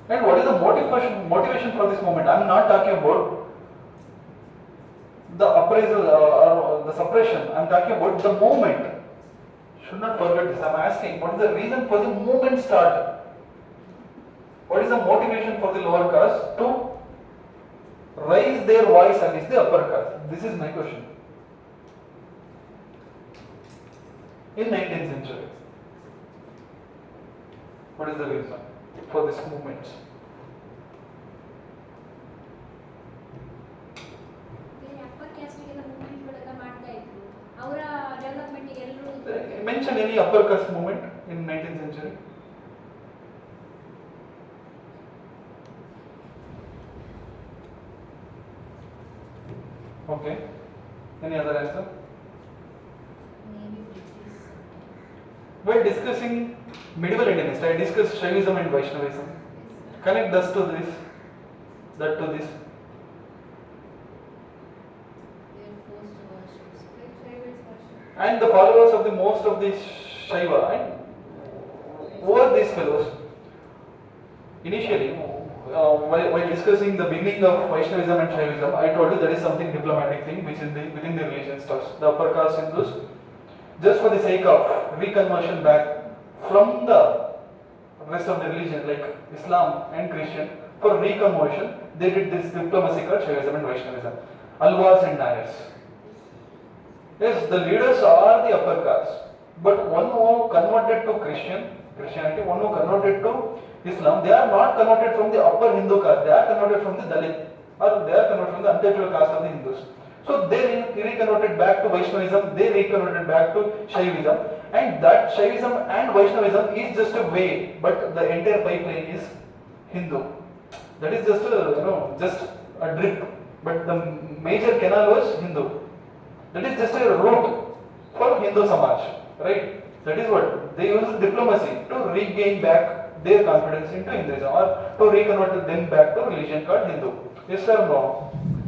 And what is the motive for motivation for this movement. I'm not talking about the appraisal or the suppression. I'm talking about the movement. Should not forget this. I'm asking, what is the reason for the movement start? What is the motivation for the lower caste to raise their voice against the upper caste? This is my question. In 19th century, what is the reason for this movement? ಬೇರೆ upper ಕ್ಯಾಸ್ಟ್ಗೆಲ್ಲ ಮೂವ್ಮೆಂಟ್ಗಳೆಲ್ಲ ಮಾಡ್ತಾ ಇದ್ರು. ಅವರ ಡೆವಲಪ್ಮೆಂಟ್ಗೆ ಎಲ್ಲರೂ Mention any upper caste movement in 19th century. Okay. Any other answer? Maybe British. While discussing medieval Indian history, I discussed Shaivism and Vaishnavism. Connect this to this, that to this. They are forced to worship. Like Shaiva's version. And the followers of the most of the Shaiva, and who are these fellows? Initially, while discussing the beginning of Vaishnavism and Shaivism, I told you there is something diplomatic thing which is within the religion stuffs. The upper caste Hindus, just for the sake of reconversion back from the rest of the religion like Islam and Christian, for reconversion, they did this diplomacy called Shaivism and Vaishnavism. Alvars and Nayars. Yes, the leaders are the upper caste, but one who converted to Christianity, one who converted to Islam, they are not converted from the upper Hindu caste, they are converted from the Dalit, or they are converted from the untouchable caste of the Hindus. So they reconverted back to Vaishnavism, they reconverted back to Shaivism, and that Shaivism and Vaishnavism is just a way, but the entire pipeline is Hindu. That is just just a drip, but the major canal was Hindu. That is just a route for Hindu Samaj, right? That is what they use diplomacy to regain back their confidence into Hinduism or to reconvert them back to religion called Hindu. Yes or no?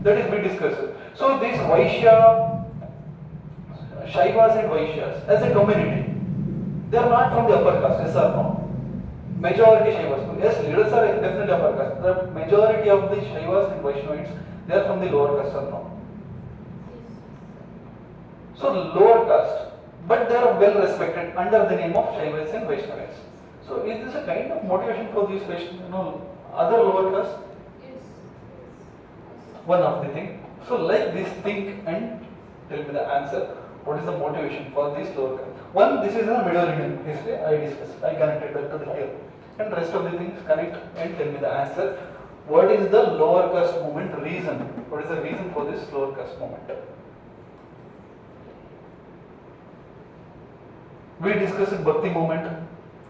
That is we discussed. So these Shaivas and Vaishyas as a community, they are not from the upper caste. Yes or no? Majority Shaivas. Yes, leaders are definitely upper caste. The majority of the Shaivas and Vaishnavites, they are from the lower caste or no? So lower caste, but they are well respected under the name of Shaivas and Vaishnavas. So is this a kind of motivation for these other lower caste? Yes. One of the thing. So like this, think and tell me the answer. What is the motivation for this lower caste? One, this is a medieval Indian history. I discussed. I connected that to the here. And rest of the things connect and tell me the answer. What is the lower caste movement reason? What is the reason for this lower caste movement? We discussed Bhakti movement,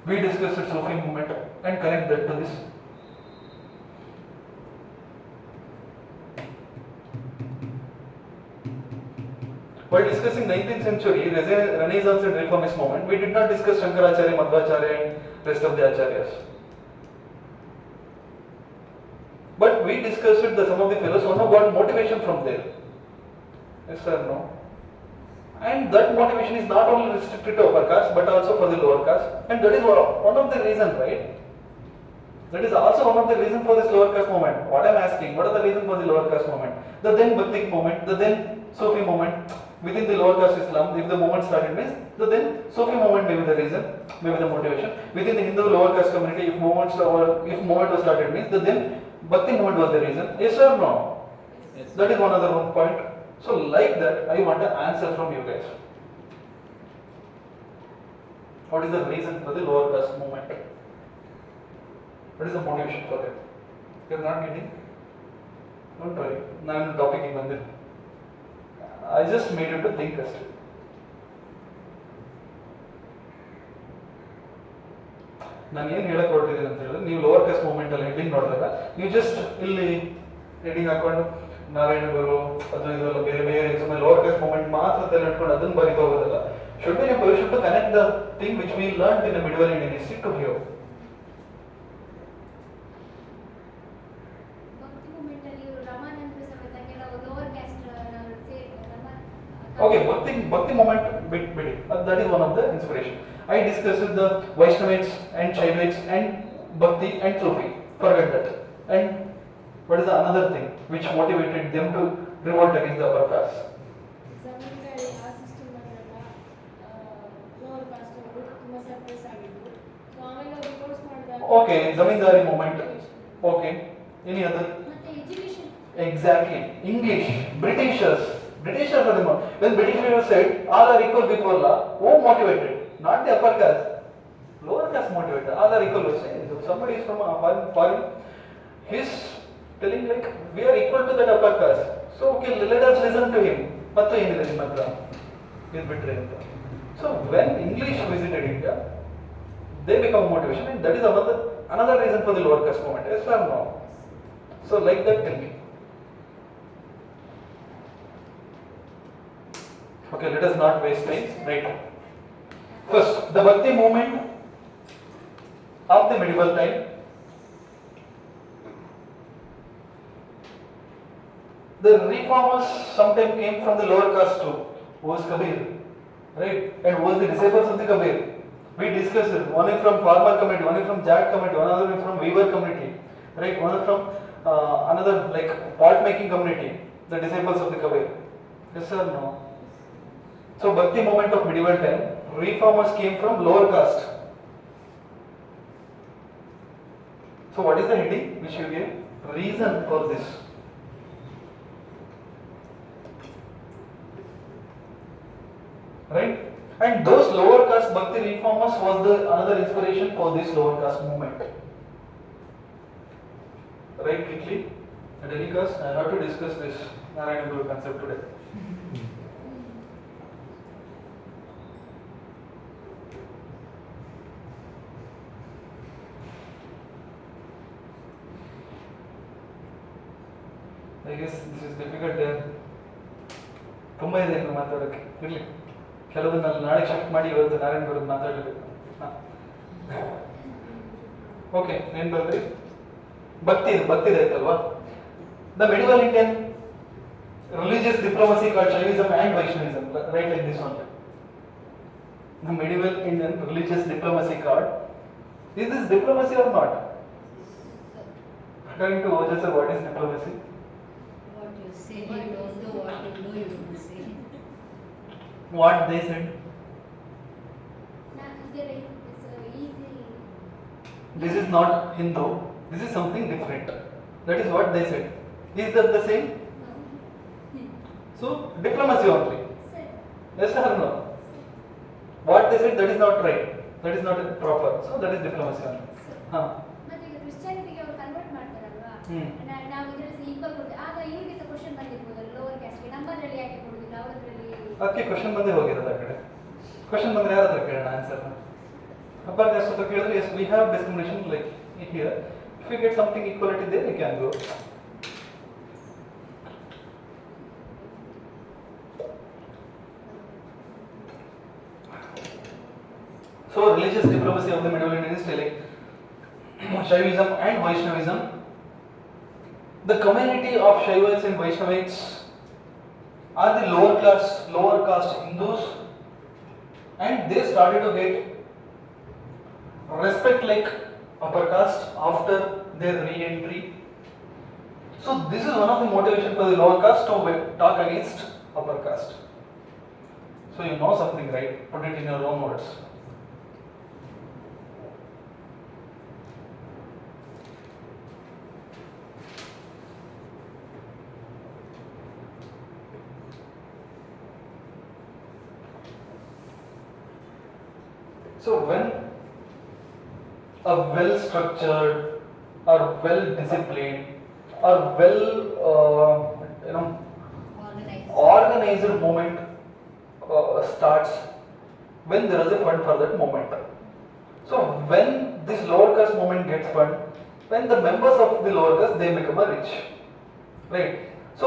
we discussed Sufi movement, and connect that to this. While discussing 19th century Renaissance and Reformist movement, we did not discuss Shankaracharya, Madhvacharya, and rest of the acharyas. But we discussed some of the fellows who got motivation from there. Yes or no? And that motivation is not only restricted to upper caste but also for the lower caste, and that is one of the reasons, right? That is also one of the reasons for this lower caste movement. What I am asking, what are the reasons for the lower caste movement? The then Bhakti movement, the then Sufi movement. Within the lower caste Islam, if the movement started means the then Sufi movement may be the reason, may be the motivation. Within the Hindu lower caste community, if movement was started means the then Bhakti movement was the reason. Yes or no? Yes. That is one other point. So like that, I want an answer from you guys. What is the reason for the lower caste movement? What is the motivation for them? You are not getting? Don't worry. Now I am topic in I just made you to think ಅಷ್ಟೇ. ನಾನು ಏನು ಹೇಳಕ್ ಹೊರಟಿದ್ದೀನಿ ಅಂತ ಹೇಳಿದ್ರೆ, ನೀವು lower cost movement ಅಲ್ಲಿ heading ನೋಡಿದಾಗ ನೀವು ಜಸ್ಟ್ ಇಲ್ಲಿ ಹೆಡ್ಡಿಂಗ್ ಹಾಕೊಂಡು ನಾರಾಯಣ ಗುರು ಅದು ಇದೆಲ್ಲ ಬೇರೆ ಬೇರೆ ಸುಮ್ಮನೆ ಲೋವರ್ ಕಾಸ್ಟ್ ಮೂವ್ಮೆಂಟ್ ಮಾತ್ರ ತಲೆ ಇಟ್ಕೊಂಡು ಅದನ್ನ ಬರಿತಾ ಹೋಗೋದಲ್ಲ. Should be position to connect the thing which we learn in middle Indian history to here. Bhakti movement ಅಲ್ಲಿ ಇವರು ರಾಮಾನಂದ್ರ ಸಮೇತ ಕೆಲವು lower caste Okay, Bhakti movement bit. That is one of the inspiration. I discussed the Vaishnavites and Shaivites and Bhakti and Sufi. Forget that. And what is the another thing which motivated them to revolt against the upper caste? Zamindari ಆ system ಅಲ್ಲೆಲ್ಲ lower cost ಅವರು ತುಂಬ success ಆಗಿದ್ರು so ಆಮೇಲೆ ಅವರು course ಮಾಡಿದಾಗ Okay, zamindari movement. Okay, any other? ಮತ್ತೆ education Exactly. English, Britishers are the one. When Britishers said all are equal before law, who motivated? Not the upper caste. Lower caste motivated. All are equal. If somebody is from a foreign, he's telling like we are equal to that upper caste. So okay, let us listen to him. Mattu ಏನಿದೆ ನಿಮ್ಮ ಹತ್ರ ಇದು ಬಿಟ್ರೆ ಅಂತ. So when English visited India, they become motivation, and that is another reason for the lower caste movement. Yes or no? So like that, tell me. Okay, let us not waste time. Right. First, the Bhakti movement of the medieval time. The reformers sometimes came from the lower caste too. Who was Kabir? Right? And who was the disciples of the Kabir? We discussed it. One is from farmer community, one is from Jat community, one other is from weaver community. Right? One is from another like pot making community. The disciples of the Kabir. Yes or no? So Bhakti movement of medieval time, reformers came from lower caste. So what is the heading which you gave? Reason for this. Right? And those lower caste Bhakti reformers was the another inspiration for this lower caste movement. Right, quickly. At any cost, I have to discuss this Narayana Guru concept today. I guess this is difficult there. ತುಂಬ ಇದೆ ಇನ್ನು ಮಾತಾಡೋಕ್ಕೆ ಇರಲಿ ಕೆಲವನ್ನ ನಾಳೆ shift ಮಾಡಿ ಇವತ್ತು ನಾರಾಯಣ ಗುರು ಮಾತಾಡಬೇಕು. Okay ಏನು ಬರ್ತದೆ ಭಕ್ತಿ ಆಯ್ತಲ್ವಾ? The medieval Indian religious diplomacy called Shaivism and Vaishnavism, right like this one. The medieval Indian religious diplomacy card. Is this diplomacy or not? According to Oja sir, what is diplomacy? What you say, you don't know what you do, you don't say. What they said? easy. This is not Hindu. This is something different. That is what they said. Is that the same? So diplomacy only. Sir, Yes or no? What they said, that is not right. That is not proper. So that is diplomacy only. Huh. ಮತ್ತೆ ಈಗ ಕ್ರಿಶ್ಚಿಯಾನಿಟಿಗೆ ಅವರು convert ಮಾಡ್ತಾರಲ್ವಾ, ಹ್ಮ್. ನಾವು ಇದರಲ್ಲಿ equal ಕೊಡ್ತೀವಿ, ಆಗ ಇವರಿಗೆ ಸಹ question ಬಂದಿರ್ಬೋದಲ್ಲ lower ಕ್ಯಾಸ್ಟ್ಗೆ, ನಮ್ಮದ್ರಲ್ಲಿ ಯಾಕೆ ಕೊಡುದಿಲ್ಲ ಅವರದ್ರಲ್ಲಿ. ಅದಕ್ಕೆ ಕ್ವಶನ್ ಬಂದೇ ಹೋಗಿರೋದು ಆ ಕಡೆ. ಕ್ವಶನ್ ಬಂದ್ರೆ ಯಾರ ಹತ್ರ ಕೇಳೋಣ ಆನ್ಸರ್? ಅಪ್ಪರ್ ಕಾಸ್ಟ್ ಹತ್ರ ಕೇಳಿದ್ರೆ as we have discrimination like here. If you get something equality there you can go. So religious diplomacy of the medieval Indians like Shaivism and Vaishnavism. The community of Shaivas and Vaishnavites are the lower caste Hindus, and they started to get respect like upper caste after their re-entry. So this is one of the motivation for the lower caste to talk against upper caste. So you know something, right? Put it in your own words. So when a well-structured or well-disciplined or organized movement starts, when there is a fund for that movement. So when this lower caste movement gets fund, when the members of the lower caste they become a rich, right? So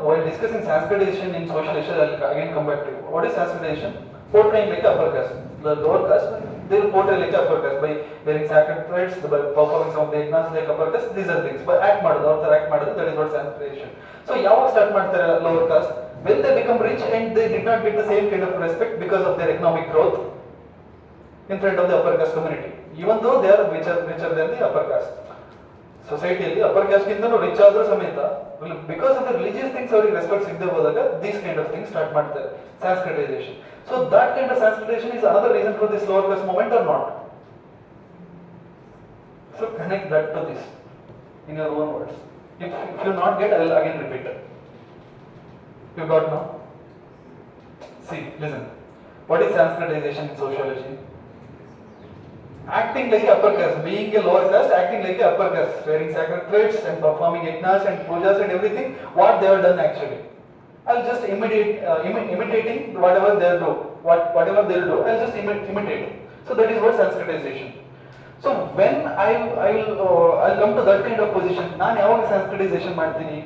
while discussing Sanskritization in socialization, I'll again come back to you. What is Sanskritization? Portraying like upper caste. The lower caste, they will portray like upper caste by wearing sacred threads, by performing some of the yajnas like upper caste. These are things. By act ಮಾಡೋದು, ಅವ್ರ act ಮಾಡೋದು, that is what Sanskritization. So ಯಾವಾಗ start ಮಾಡ್ತಾರೆ lower caste? When they become rich and they did not get the same kind of respect because of their economic growth in front of the upper caste community, even though they are richer than the upper caste. ಸೊಸೈಟಿಯಲ್ಲಿ upper caste ಗಿಂತನೂ rich ಆದ್ರೂ ಸಮೇತ because of the religious things ಅವ್ರಿಗೆ respect ಸಿಗದೆ ಹೋದಾಗ these kind of things start ಮಾಡ್ತಾರೆ sanskritisation. So that kind of sanskritisation is another reason for this lower class movement are not. So connect that to this in your own words. If you not get, I will again repeat it. You got now? See, listen. What is Sanskritization in sociology? Acting like a upper caste, being a lower caste, acting like a upper caste, wearing sacred threads and performing yajnas and pujas and everything, what they have done actually. I'll just imitating whatever they'll do. Whatever they'll do, I'll just imitate. So that is what Sanskritization. So when I'll come to that kind of position, ನಾನು ಯಾವಾಗ Sanskritization ಮಾಡ್ತೀನಿ?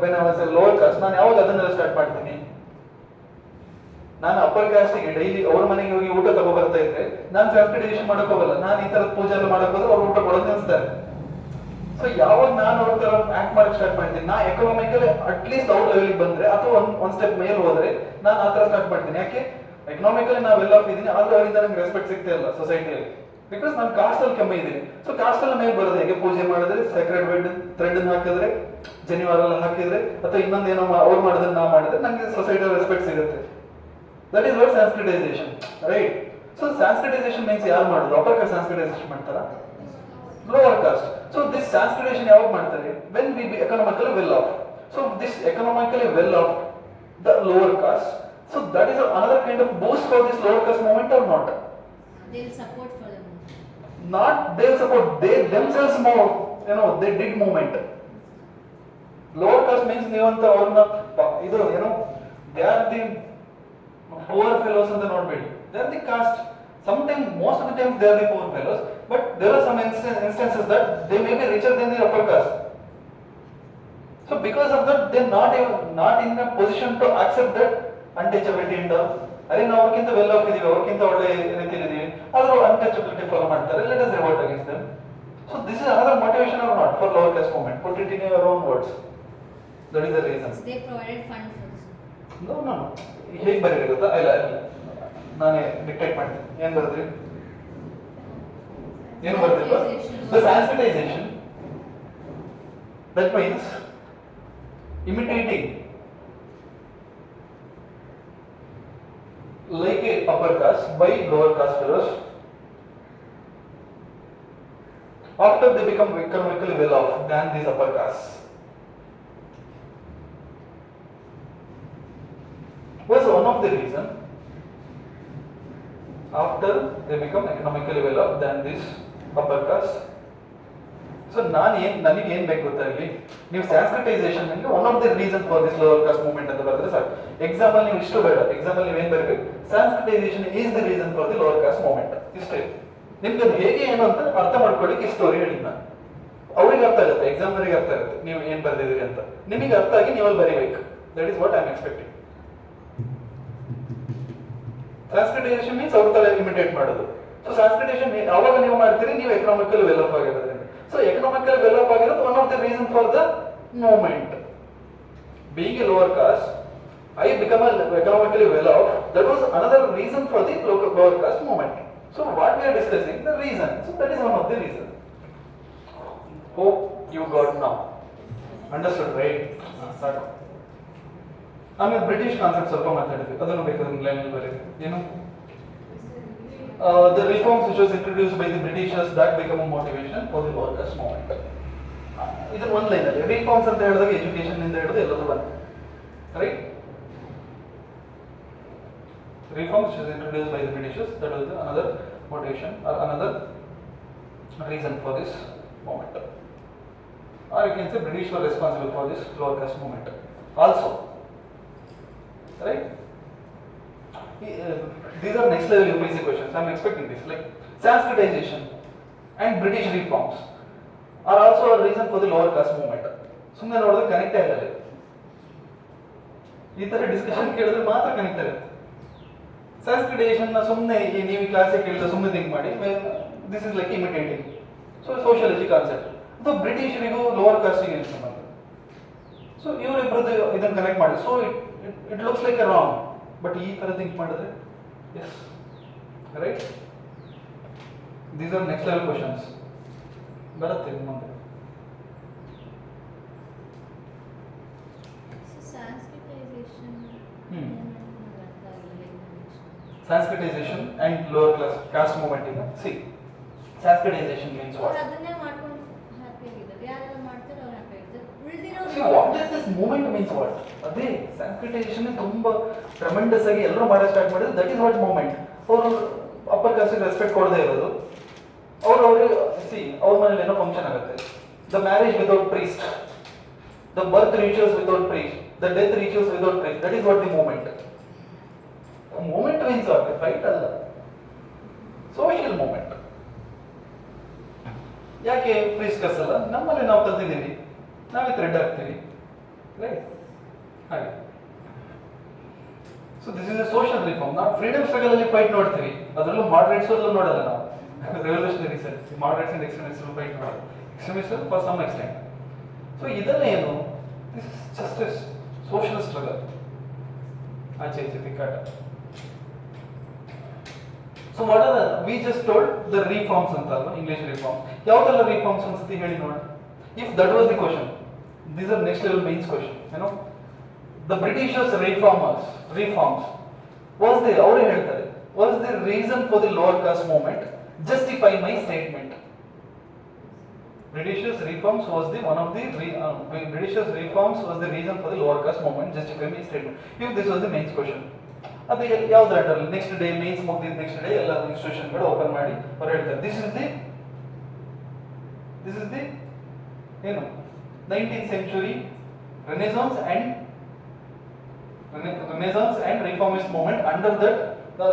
When I was a lower caste, ನಾನು ಯಾವಾಗ ಅದನ್ನೆಲ್ಲ start ಮಾಡ್ತೀನಿ? ನಾನು upper ಕ್ಯಾಸ್ಟಿಗೆ daily ಅವ್ರ ಮನೆಗೆ ಹೋಗಿ ಊಟ ತಗೋ ಬರ್ತಾ ಇದ್ರೆ ನಾನು Sanskritization ಮಾಡಕ್ ಹೋಗಲ್ಲ. ನಾನು ಈ ತರದ ಪೂಜೆ ಎಲ್ಲ ಮಾಡಕ್ ಹೋದ್ರೆ ಅವ್ರು ಊಟ ಕೊಡೋದು ನಿಲ್ಸ್ತಾರೆ. ಸೊ ಯಾವಾಗ ನಾನು ಅವ್ರ ತರ ಆಕ್ಟ್ ಮಾಡಕ್ ಸ್ಟಾರ್ಟ್ ಮಾಡ್ತೀನಿ, ನಾ ಎಕನಾಮಿಕಲಿ ಅಟ್ಲೀಸ್ಟ್ ಅವ್ರ ಲೆವೆಲ್ಗೆ ಬಂದ್ರೆ ಅಥವಾ ಒಂದ್ ಸ್ಟೆಪ್ ಮೇಲೆ ಹೋದ್ರೆ ನಾನು ಆ ತರ ಸ್ಟಾರ್ಟ್ ಮಾಡ್ತೀನಿ. ಯಾಕೆ? ಎಕನಾಮಿಕಲಿ ನಾವು ವೆಲ್ ಆಫ್ ಇದ್ದೀನಿ, ಆದ್ರೂ ಅವರಿಂದ ನಂಗೆ ರೆಸ್ಪೆಕ್ಟ್ ಸಿಗ್ತಾ ಇಲ್ಲ ಸೊಸೈಟಿಯಲ್ಲಿ. ಬಿಕಾಸ್ ನಾನು ಕಾಸ್ಟ್ ಅಲ್ಲಿ ಕಮ್ಮಿ ಇದ್ದೀನಿ. ಸೊ ಕಾಸ್ಟ್ ಅಲ್ಲಿ ಮೇಲೆ ಬರೋದು ಹೇಗೆ? ಪೂಜೆ ಮಾಡಿದ್ರೆ, ಸೆಕ್ರೆಡ್ ಥ್ರೆಡ್ ಹಾಕಿದ್ರೆ, ಜನಿವಾರ ಎಲ್ಲ ಹಾಕಿದ್ರೆ, ಅಥವಾ ಇನ್ನೊಂದೇನೋ ಅವ್ರು ಮಾಡೋದನ್ನ ನಾ ಮಾಡಿದ್ರೆ ನಂಗೆ ಸೊಸೈಟಿಯಲ್ಲಿ ರೆಸ್ಪೆಕ್ಟ್ ಸಿಗುತ್ತೆ. That is what Sanskritization, right? So Sanskritization means ಯಾರು ಮಾಡೋದು? ಅಪ್ಪರ್ ಕಾಸ್ಟ್ Sanskritization ಮಾಡ್ತಾರ? Lower cost. So this Sanskritization ಯಾವಾಗ ಮಾಡ್ತಾರೆ? When we B economically well off. So this economically well off the lower cost. So that is another kind of boost for this lower caste movement or not? They'll support for the movement. Not they'll support, they themselves more, they did movement. Lower caste means ನೀವಂತ ಅವ್ರನ್ನ ಇದು they are the poor fellows ಅಂತ ನೋಡ್ಬೇಡಿ. They are the caste. Sometimes, most of the time they are the poor fellows, but there are some instances that they may be richer than the upper caste. So because of that, they are not in a position to accept that untouchability and all. ಅರೆ ನಾವು ಅವ್ರಿಗಿಂತ well off ಇದೀವಿ, ಅವ್ರಿಗಿಂತ ಒಳ್ಳೆ ರೀತಿಯಲ್ಲಿ ಇದೀವಿ, ಆದ್ರೂ untouchability follow ಮಾಡ್ತಾರೆ. Let us revolt against them. So this is another motivation or not for lower caste movement? Put it in your own words. That is the reason. They provided fund for this. No. ಹೇಗೆ ಬರೀರಿ ಗೊತ್ತಾ? ಇಲ್ಲ ನಾನೇ dictate ಮಾಡ್ತೀನಿ. ಏನ್ ಬರೆದ್ರಿ? ಏನು ಬರ್ತಿಲ್ವಾ? The Sanskritization, that means imitating like a upper caste by lower caste fellows after they become economically well off than these upper castes was one of the reason after they become economically well off than this upper caste. So ನನಗೆ ಏನ್ ಬೇಕು ಗೊತ್ತಾ? ಇಲ್ಲಿ ನೀವು Sanskritization ನಲ್ಲಿ one of the reason for this lower cost movement ಅಂತ ಬರೆದ್ರೆ ಸಾಕು. ಎಕ್ಸಾಮ್ ಅಲ್ಲಿ ನೀವು ಇಷ್ಟು ಬೇಡ. ಎಕ್ಸಾಮ್ ಅಲ್ಲಿ ನೀವೇನ್ ಬರಬೇಕು? Sanskritization is the reason for the lower cost movement. ಇಷ್ಟೇ. ನಿಮ್ಗೆ ಅದು ಹೇಗೆ ಏನು ಅಂತ ಅರ್ಥ ಮಾಡ್ಕೊಳ್ಳಿಕ್ಕೆ ಈ ಸ್ಟೋರಿ ಹೇಳಿದ್ ನಾನು. ಅವ್ರಿಗೆ ಅರ್ಥ ಆಗುತ್ತೆ, ಎಕ್ಸಾಮ್ ಅವರಿಗೆ ಅರ್ಥ ಆಗುತ್ತೆ ನೀವು ಏನ್ ಬರ್ದಿದ್ದೀರಿ ಅಂತ. ನಿಮಗೆ ಅರ್ಥ ಆಗಿ ನೀವಲ್ಲಿ ಬರೀಬೇಕು. That is what I am expecting. Sanskritization means ಅವ್ರ ತರ ಇಮಿಟೇಟ್ ಮಾಡೋದು. ಸೊ Sanskritization ಯಾವಾಗ ನೀವು ಮಾಡ್ತೀರಿ? ನೀವು ಎಕನಾಮಿಕಲಿ ವೆಲ್ ಆಫ್ ಆಗಿರೋದ್ರಿಂದ. So economically well off ಆಗಿರೋದು one of the reason for the movement. Being a lower caste, I become economically well off. That was another reason for the lower caste movement. So what we are discussing, the reason. So that is one of the reason. Hope you got now. Understood, right? Start. ಆಮೇಲೆ British concept ಸ್ವಲ್ಪ ಮಾತಾಡಿದ್ವಿ, ಅದನ್ನು ಬೇಕಾದ್ರೆ ಲೈನಲ್ಲಿ ಬರೀರಿ. ಏನು? The reforms which was introduced by the Britishers that become a motivation for the lower caste movement. ಇದು ಒಂದು ಲೈನ್ ಅಲ್ಲಿ ರಿಫಾರ್ಮ್ಸ್ ಅಂತ ಹೇಳಿದಾಗ ಎಜುಕೇಶನ್ ಇಂದ ಹಿಡಿದು ಎಲ್ಲದೂ ಬಂತು, right? Reforms which was introduced by the Britishers, that was another motivation or another reason for this movement. Or you can say British were responsible for this lower caste movement also, right? These are next level UPSC questions. I am expecting this. Like Sanskritization and British reforms are also a reason for the lower caste movement. ಸುಮ್ಮನೆ ನೋಡಿದ್ರೆ connect ಆಗಲ್ಲ. ಈ ತರ discussion ಕೇಳಿದ್ರೆ ಮಾತ್ರ connect ಆಗುತ್ತೆ. Sanskritization ನ ಸುಮ್ಮನೆ ನೀವು ಕ್ಲಾಸಿಗೆ ಕೇಳಿದ್ರೆ ಸುಮ್ಮನೆ ಥಿಂಕ್ ಮಾಡಿ, this is like imitating. So sociology concept ಅಥವಾ ಬ್ರಿಟಿಷರಿಗೂ ಲೋವರ್ ಕಾಸ್ಟಿಗೆ ಏನು ಸಂಬಂಧ? ಸೊ ಇವರಿಬ್ಬರದ್ದು ಇದನ್ನು ಕನೆಕ್ಟ್ ಮಾಡಿ. So it looks like a wrong. But ಈ ತರ ಥಿಂಕ್ ಮಾಡಿದ್ರೆ yes, right? These are next level questions ಬರುತ್ತೆ ಮುಂದೆ. Sanskritization and lower class caste movement ಈಗ see Sanskritization means ಅವ್ರು what? ಅದನ್ನೇ ಮಾಡ್ಕೊಂಡು ಹ್ಯಾಪಿ ಆಗಿದ್ದಾರೆ, ಯಾರೆಲ್ಲ ಮಾಡ್ತಾರೆ ಅವ್ರು ಹ್ಯಾಪಿ ಆಗಿದ್ದಾರೆ, See, what is this movement means what? ಅದೇ Sanskritization ತುಂಬಾ ಟ್ರಮೆಂಡಸ್ ಆಗಿ ಎಲ್ಲರೂ ಮಾಡೋ ಸ್ಟಾರ್ಟ್ ಮಾಡಿದ್ರು, ದಟ್ ಇಸ್ ವಾಟ್ ಮೂವ್ಮೆಂಟ್. ಅವರು ಅಪ್ಪರ್ ಕಾಸ್ಟ್ ರೆಸ್ಪೆಕ್ಟ್ ಕೊಡದೇ ಇರೋದು, ಅವ್ರಿಗೆ ಸಿ ಅವ್ರ ಮನೇಲಿ ಏನೋ ಫಂಕ್ಷನ್ ಆಗುತ್ತೆ, the marriage without priest, the birth rituals without priest, the death rituals without priest, that is what the movement. Movement means what? Fight ಅಲ್ಲ, social movement. ಯಾಕೆ ಪ್ರೀಸ್ಟ್ ಕರ್ಸಲ್ಲ? ನಮ್ಮಲ್ಲಿ ನಾವು ಕಲ್ತಿದ್ದೀವಿ, ನಾವೇ ಥ್ರೆಡ್ ಹಾಕ್ತೀವಿ, ರೈಟ್? ಹಾಗೆ. So this is A social reform. ನಾವು freedom struggle ಅಲ್ಲಿ ಫೈಟ್ ನೋಡ್ತೀವಿ, ಅದರಲ್ಲೂ ಮಾಡರೇಟ್ಸ್ ಅಲ್ಲೂ ನೋಡಲ್ಲ ನಾವು. Revolutionary sir, moderates and extremist fight ಮಾಡೋದು, extremist for some extent. So ಇದೆಲ್ಲ ಏನು? This is just a social struggle. ಆಚೆ ಈಚೆ ತಿಕ್ಕಾಟ. So what are we just told the reforms ಅಂತ ಅಲ್ವಾ, ಇಂಗ್ಲಿಷ್ ರಿಫಾರ್ಮ್ಸ್. ಯಾವ್ದೆಲ್ಲ ರಿಫಾರ್ಮ್ಸ್ ಅನ್ಸುತ್ತೆ ಹೇಳಿ ನೋಡೋಣ. If that was the question, these are next level mains question, you know. The Britishers reforms was the reason for the lower caste movement. Justify my statement. Britishers reforms was the reason for the lower caste movement. Justify my statement. If this was the mains question, ಅದು ಯಾವ್ದು ಹೇಳ್ತಾರೆ? Next day mains ಮುಗಿದ next day ಎಲ್ಲ ಇನ್ಸ್ಟಿಟ್ಯೂಷನ್ಗಳು open ಮಾಡಿ ಅವ್ರು ಹೇಳ್ತಾರೆ this is the ಏನು 19th century Renaissance and reformist movement. Under that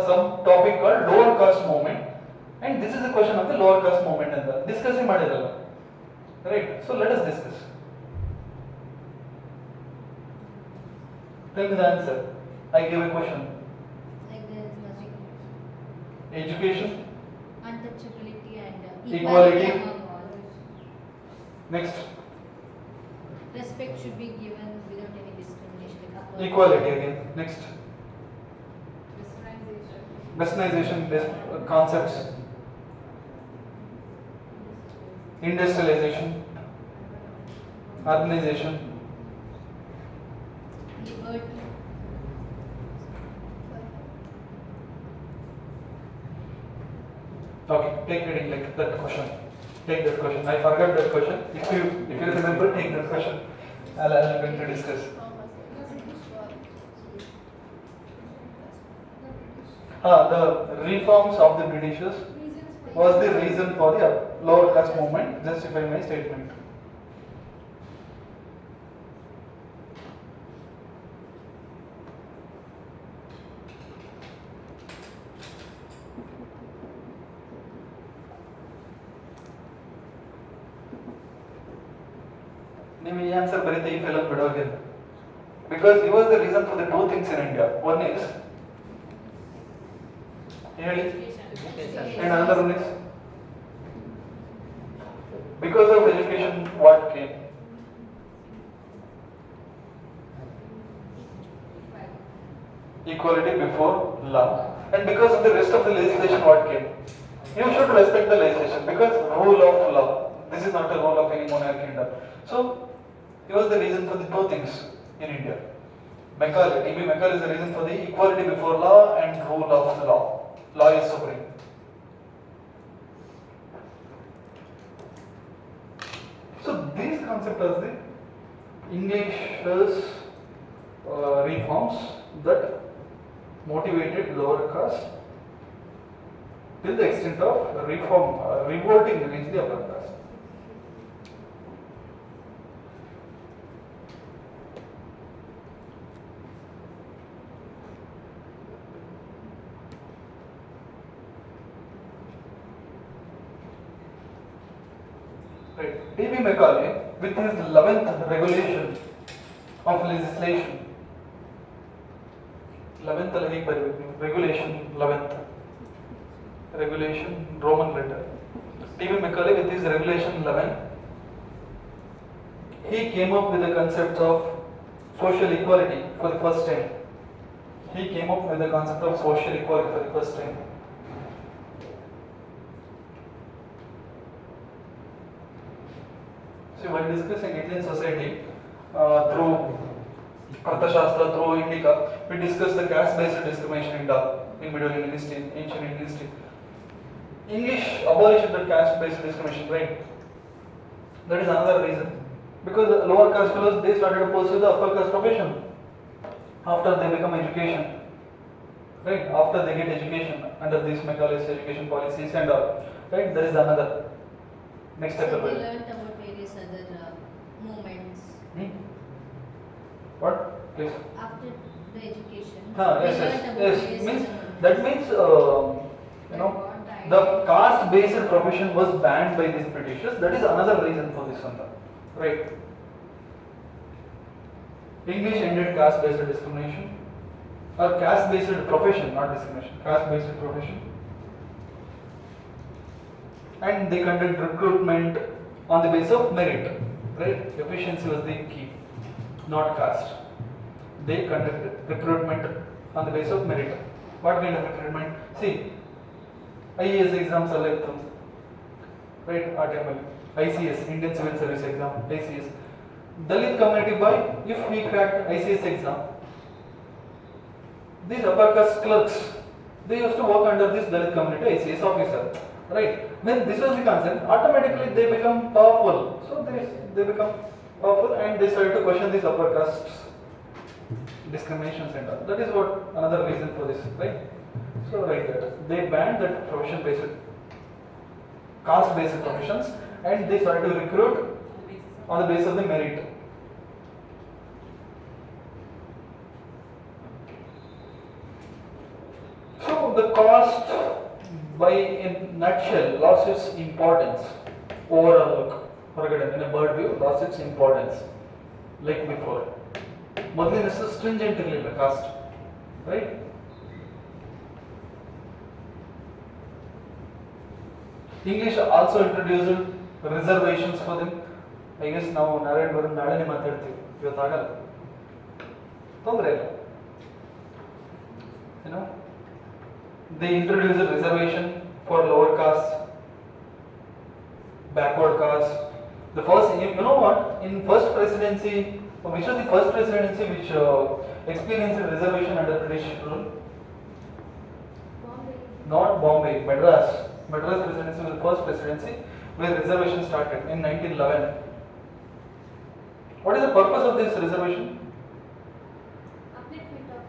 some topic called lower caste movement, and this is the question of the lower caste movement ಅಂತ discuss ಮಾಡಿರಲ್ಲ, right? So let us discuss. Tell me the answer. I gave a question. like there is nothing. Education, Untouchability and Equality. among all. next Respect should be given without any discrimination. Like upper- equality again, next Westernization. westernization concepts, industrialization, urbanization, Liberty. okay, take reading like that question. Take that question. I forgot that question. If you remember, take that question. I'll going to discuss. The reforms of the Britishers was the reason for the lower caste movement. Justify my statement. ನೀವು ಈ answer ಬರೀತಾ ಈ film ಬಿಡೋಗಿಲ್ಲ, because he was the reason for the two things in India. One is ಹೇಳಿ, and another one is because of education what came? Equality before law. And because of the rest of the legislation what came? You should respect the legislation because rule of law. This is not a rule of any monarchy kingdom. So he was the reason for the two things in India. Macaulay, T.B. Macaulay is the reason for the equality before law and rule of law. Law is supreme. So these concepts are the English's reforms that motivated lower caste till the extent of revolting against the upper caste. Right. T.B. Macaulay, with his 11th regulation of legislation, 11th regulation 11th regulation Roman letter. T.B. Macaulay with his regulation 11, he came up with the concept of social equality for the first time. He came up with the concept of social equality for the first time. So while discussing Indian society through Arthashastra, through Indica, we discussed the caste-based discrimination in India. in Middle Indian history, in ancient Indian history. English abolished the caste-based discrimination, right? That is another reason. Because the lower caste fellows, they started to pursue the upper caste profession after they become education, right? After they get education under these Macaulay's education policies and all, right? That is another next step. So they learnt about various other movements. What? Please. After the education, Yes, they yes, learnt about yes. various Means other movements. that means the caste-based profession was banned by these Britishers. That is another reason for this one, right? English ended caste-based discrimination, or caste-based profession, not discrimination. Caste-based profession, and they conduct recruitment on the basis of merit, right? Efficiency was the key, not caste. They conduct recruitment on the basis of merit. What kind of recruitment? See, IAS exams are like them, right? RTML, ICS, Indian Civil Service exam, ICS. Dalit community boy, if we cracked ICS exam, these upper caste clerks, they used to work under this Dalit community ICS officer, right? When this was the concern, automatically they become powerful. So they become powerful and they started to question these upper castes discriminations and all. That is what another reason for this, right? So right there, they banned that profession-based, caste-based professions, and they started to recruit on the basis of the merit. So the caste, by in nutshell, lost its importance. Overall, in a bird view, lost its importance, like before. ಮೊದಲಿನಷ್ಟು stringent ಇರಲಿಲ್ಲ caste, right? English also introduced reservations for them. I guess ನಾವು ನಾರಾಯಣ್ ಬರೋದು ನಾಳೆನೇ ಮಾತಾಡ್ತೀವಿ, ಇವತ್ತಾಗಲ್ಲ, ತೊಂದರೆ ಇಲ್ಲ. You know, they introduced a reservation for lower caste, backward caste. The first, you know what? In first presidency, which was the first presidency which experienced a reservation under British rule? Bombay. Not Bombay, Madras. Madras presidency was the first presidency where reservation started in 1911. What is the purpose of this reservation? Upliftment of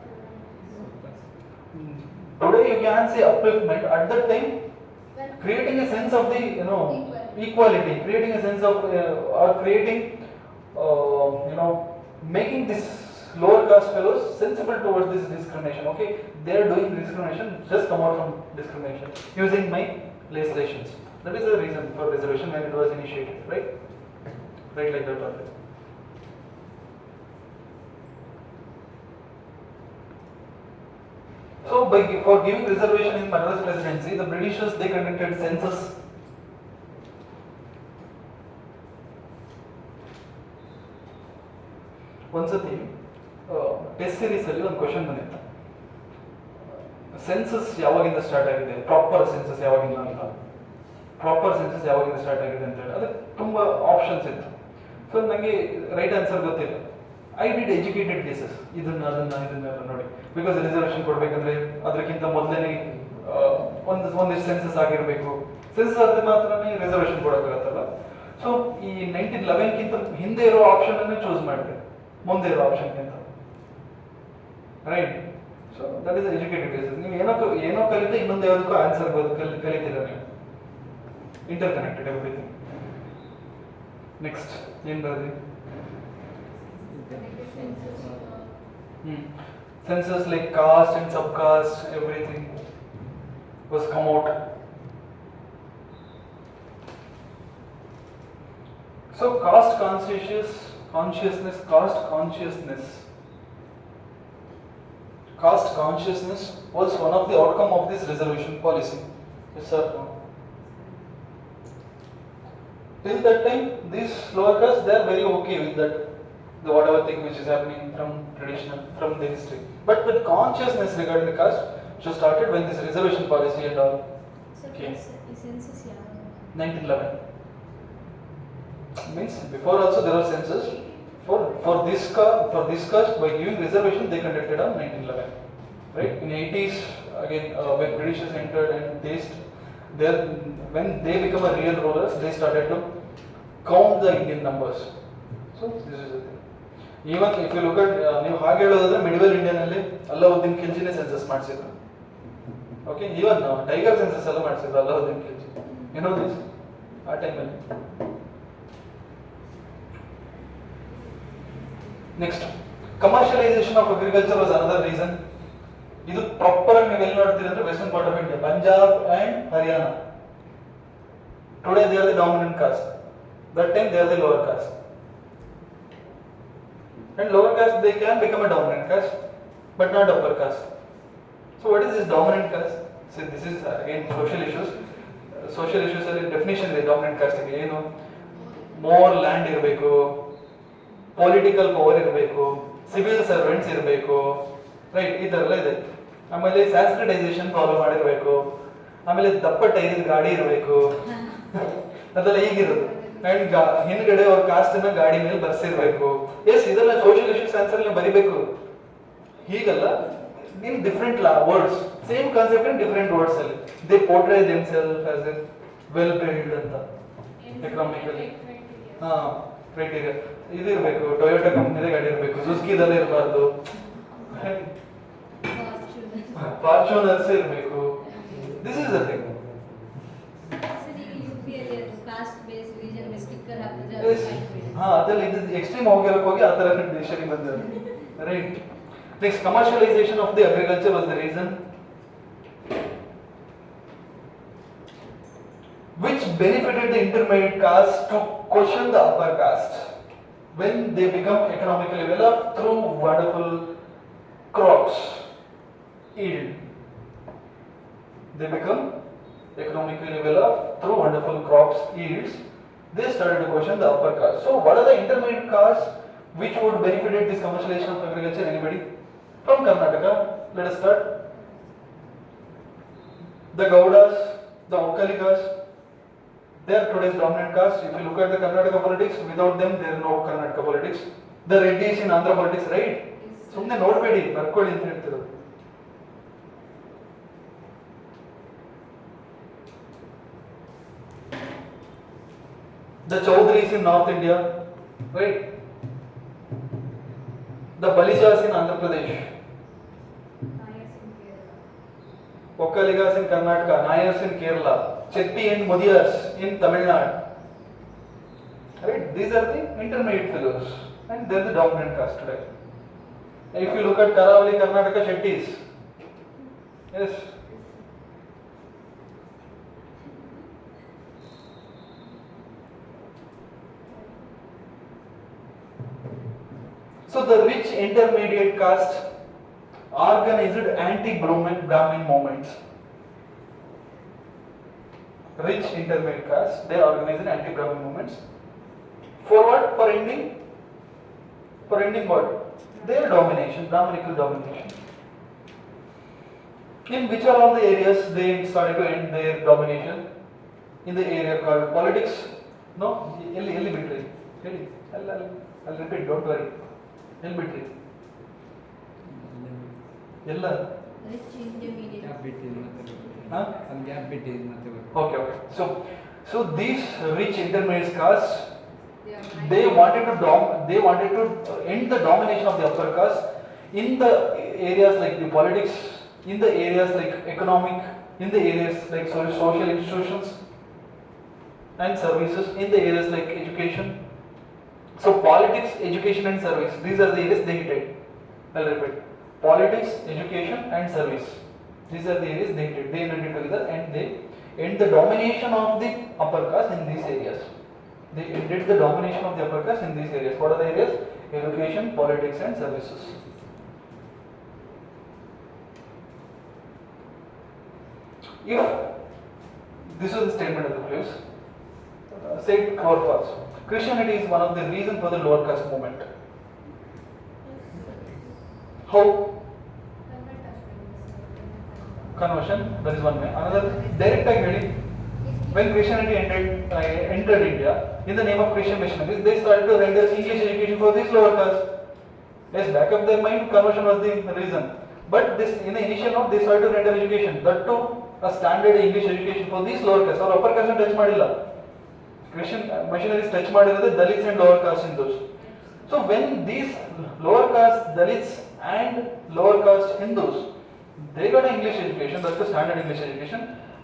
Today you can say upliftment. At that time, when creating a sense of the Equality. equality, creating a sense of or creating making this lower caste fellows sensible towards this discrimination. Okay, they are doing discrimination, just come out from discrimination using my legislations. That is the reason for reservation when it was initiated, right? Right, like that only. So for giving reservation in Madras presidency, the Britishers, they conducted census. ಒಂದ್ಸತಿ test series ಅಲ್ಲಿ ಒಂದು question ಬಂದಿತ್ತು, census ಯಾವಾಗಿಂದ start ಆಗಿದೆ, proper census ಯಾವಾಗಿಂದ ಅಂತ, proper census ಯಾವಾಗಿಂದ start ಆಗಿದೆ ಅಂತ ಹೇಳಿ ಅದಕ್ಕೆ ತುಂಬಾ ಆಪ್ಷನ್ಸ್ ಇತ್ತು. ಸೊ ನನಗೆ ರೈಟ್ ಆನ್ಸರ್ ಗೊತ್ತಿಲ್ಲ. ಐ ಡಿಡ್ ಎಜುಕೇಟೆಡ್ ಕೇಸಸ್, ಇದನ್ನೆಲ್ಲ ನೋಡಿ, ಬಿಕಾಸ್ ರಿಸರ್ವೇಷನ್ ಕೊಡ್ಬೇಕಂದ್ರೆ ಅದಕ್ಕಿಂತ ಮೊದಲೇ ಒಂದಿಷ್ಟು ಸೆನ್ಸಸ್ ಆಗಿರಬೇಕು, ಸೆನ್ಸಸ್ ಆದ್ರೆ ಮಾತ್ರನೇ ರಿಸರ್ವೇಷನ್ ಕೊಡೋಕ್ಕಾಗತ್ತಲ್ಲ. ಸೊ ಈ 1911 ಹಿಂದೆ ಇರೋ ಆಪ್ಷನ್ ಅನ್ನು ಚೂಸ್ ಮಾಡಿದೆ, ಮುಂದೆ ಇರೋ ಆಪ್ಷನ್ಗಿಂತ, right? So that is educated cases. ನೀವು ಏನೋ ಕಲಿತೆ ಇನ್ನೊಂದು ಯಾವುದಕ್ಕೂ ಆನ್ಸರ್ ಕಲಿತೀರ ನೀವು, ಇಂಟರ್ ಕನೆಕ್ಟೆಡ್ ಎವ್ರಿಥಿಂಗ್. ನೆಕ್ಸ್ಟ್ ಏನ್ ಬರೋದು? Census like caste and subcaste, everything was come out. So caste consciousness was one of the outcome of this reservation policy. Yes sir. Till that time, these lower caste, they are very okay with that, the whatever thing which is happening from traditional, from the history. But the consciousness regarding the caste just started when this reservation policy and all So came. census ಯಾವಾಗ? 1911. Means before also there was census. For this caste, by giving reservation they conducted on 1911. Right? In 80s, again when Britishers entered and when they become a real rulers, they started to count the Indian numbers. So this is the thing. Even if you look at ನೀವು ಹಾಗೆ ಹೇಳೋದಾದ್ರೆ medieval ಇಂಡಿಯಾನಲ್ಲಿ Alauddin ಖಿಲ್ಜಿನೇ census ಮಾಡಿಸಿದ್ರು. Okay, even tiger census ಎಲ್ಲ ಮಾಡಿಸಿದ್ರು ಅಲ್ಲಾವುದ್ದೀನ್ ಖಿಲ್ಜಿ. ಏನೋ this ಆ ಟೈಮಲ್ಲಿ. Next, commercialisation of agriculture was another reason. ಇದು ಪ್ರಾಪರ್ ಆಗಿ ನೀವು ಎಲ್ಲಿ ನೋಡ್ತೀರಿ ಅಂದ್ರೆ western part of India, Punjab and Haryana. Today they are the dominant cost. That time they are the lower caste. And lower caste, they can become a dominant caste, but not upper caste. So what is this dominant caste? See, this is again social issues. Social issues are definition the dominant caste ಗೆ ಏನು, more land ಇರಬೇಕು, political power ಇರಬೇಕು, civil servants ಇರಬೇಕು, right, ಈ ತರ ಎಲ್ಲ ಇದೆ. ಆಮೇಲೆ ಸ್ಯಾನ್ಸ್ಕ್ರಿಟೈಸೇಷನ್ ಫಾಲೋ ಮಾಡಿರಬೇಕು, ಆಮೇಲೆ ದಪ್ಪ ಟೈರ್ ಗಾಡಿ ಇರಬೇಕು, ಅದೆಲ್ಲ ಈಗಿರೋದು. ಅಂಡ್ ಹಿಂದ್ಗಡೆ ಅವ್ರ ಕಾಸ್ಟ್ ನ ಗಾಡಿ ಮೇಲೆ ಬರ್ಸಿರ್ಬೇಕು. ಎಸ್, ಇದೆಲ್ಲ ಸೋಷಿಯಲ್ ಇಶ್ಯೂಸ್ ಆನ್ಸರ್ ನೀವು ಬರಿಬೇಕು. ಹೀಗಲ್ಲ, in different words, same concept in different words ಅಲ್ಲಿ they portray themselves as a well build ಅಂತ ಎಕನಾಮಿಕಲಿ. ಹಾ, ಕ್ರೈಟೀರಿಯಾ ಇದು ಇರಬೇಕು. ಟೊಯೋಟಾ ಕಂಪ್ನಿದೇ ಗಾಡಿ ಇರಬೇಕು, ಸುಜುಕಿದಲ್ಲೇ ಇರಬಾರ್ದು, ಫಾರ್ಚೂನರ್ಸ್ ಇರಬೇಕು. This is the thing. ಹಾ, ಅದೆಲ್ಲ ಇದು ಎಕ್ಸ್ಟ್ರೀಮ್ ಹೋಗಿರಕ್ಕೆ ಹೋಗಿ ಆ ತರ ದೇಶಕ್ಕೆ ಬಂದಿರೋದು, right. Next, commercialisation of the agriculture was the reason which benefited the intermediate caste to question the upper caste when they become economically well off through wonderful crops yield. They become economically well off through wonderful crops yields. They started to question the upper caste. So what are the intermediate castes which would benefit this commercialization of agriculture? Anybody? From Karnataka, let us start. The Gaudas, the Okkalikas, they are today's dominant caste. If you look at the Karnataka politics, without them there is no Karnataka politics. The Reddys in Andhra politics, right? ಸುಮ್ಮನೆ ನೋಡಬೇಡಿ, ಬರ್ಕೊಳ್ಳಿ ಅಂತ ಹೇಳ್ತಿರೋದು. The Chaudharys in North India, right? The Balijas in Andhra Pradesh, Okkaligas in Karnataka, Nayars in Kerala, Chetty and Mudiyars in Tamil Nadu. Right? These are the intermediate fellows, and they are the dominant caste today. If you look at Karavali, Karnataka, Shettys, yes. So the rich intermediate caste organized anti-Brahmin movements. Rich intermediate caste, they organized anti-Brahmin movements. For what? For ending what? Their domination, Brahminical domination. In which are all the areas they started to end their domination? In the area called politics. No? Elli bitri. I'll repeat, don't worry. ಎಲ್ಲಿ ಬಿಟ್ರಿ? ಎಲ್ಲ rich intermediate gap ಬಿಟ್ಟಿದೆ ಮತ್ತೆ ಹಾ, ಒಂದು gap ಬಿಟ್ಟಿದೆ ಮತ್ತೆ okay. So these rich intermediate castes, they wanted to end the domination of the upper caste in the areas like the politics, in the areas like economic, in the areas like social institutions and services, in the areas like education. So politics, education and service, these are the areas they hated. I'll repeat. Politics, education and service. These are the areas they hated. They united together and they end the domination of the upper caste in these areas. They ended the domination of the upper caste in these areas. What are the areas? Education, politics and services. If this is the statement of the place, say it true or false. Christianity is one of the reasons for the lower caste movement. How? Conversion, that is one way. Another, direct agreement. When Christianity entered India, in the name of Christian missionaries, they started to render English education for this lower caste. Yes, back of their mind, conversion was the reason. But this in the initial note, they started to render education. That too, a standard English education for these lower caste. Or upper caste touch ಮಾಡಿಲ್ಲ. Christian missionaries touch ಮಾಡಿರೋದು Dalits and lower caste Hindus. So when these lower caste Dalits and lower caste Hindus, they got an English education, that's the standard English education,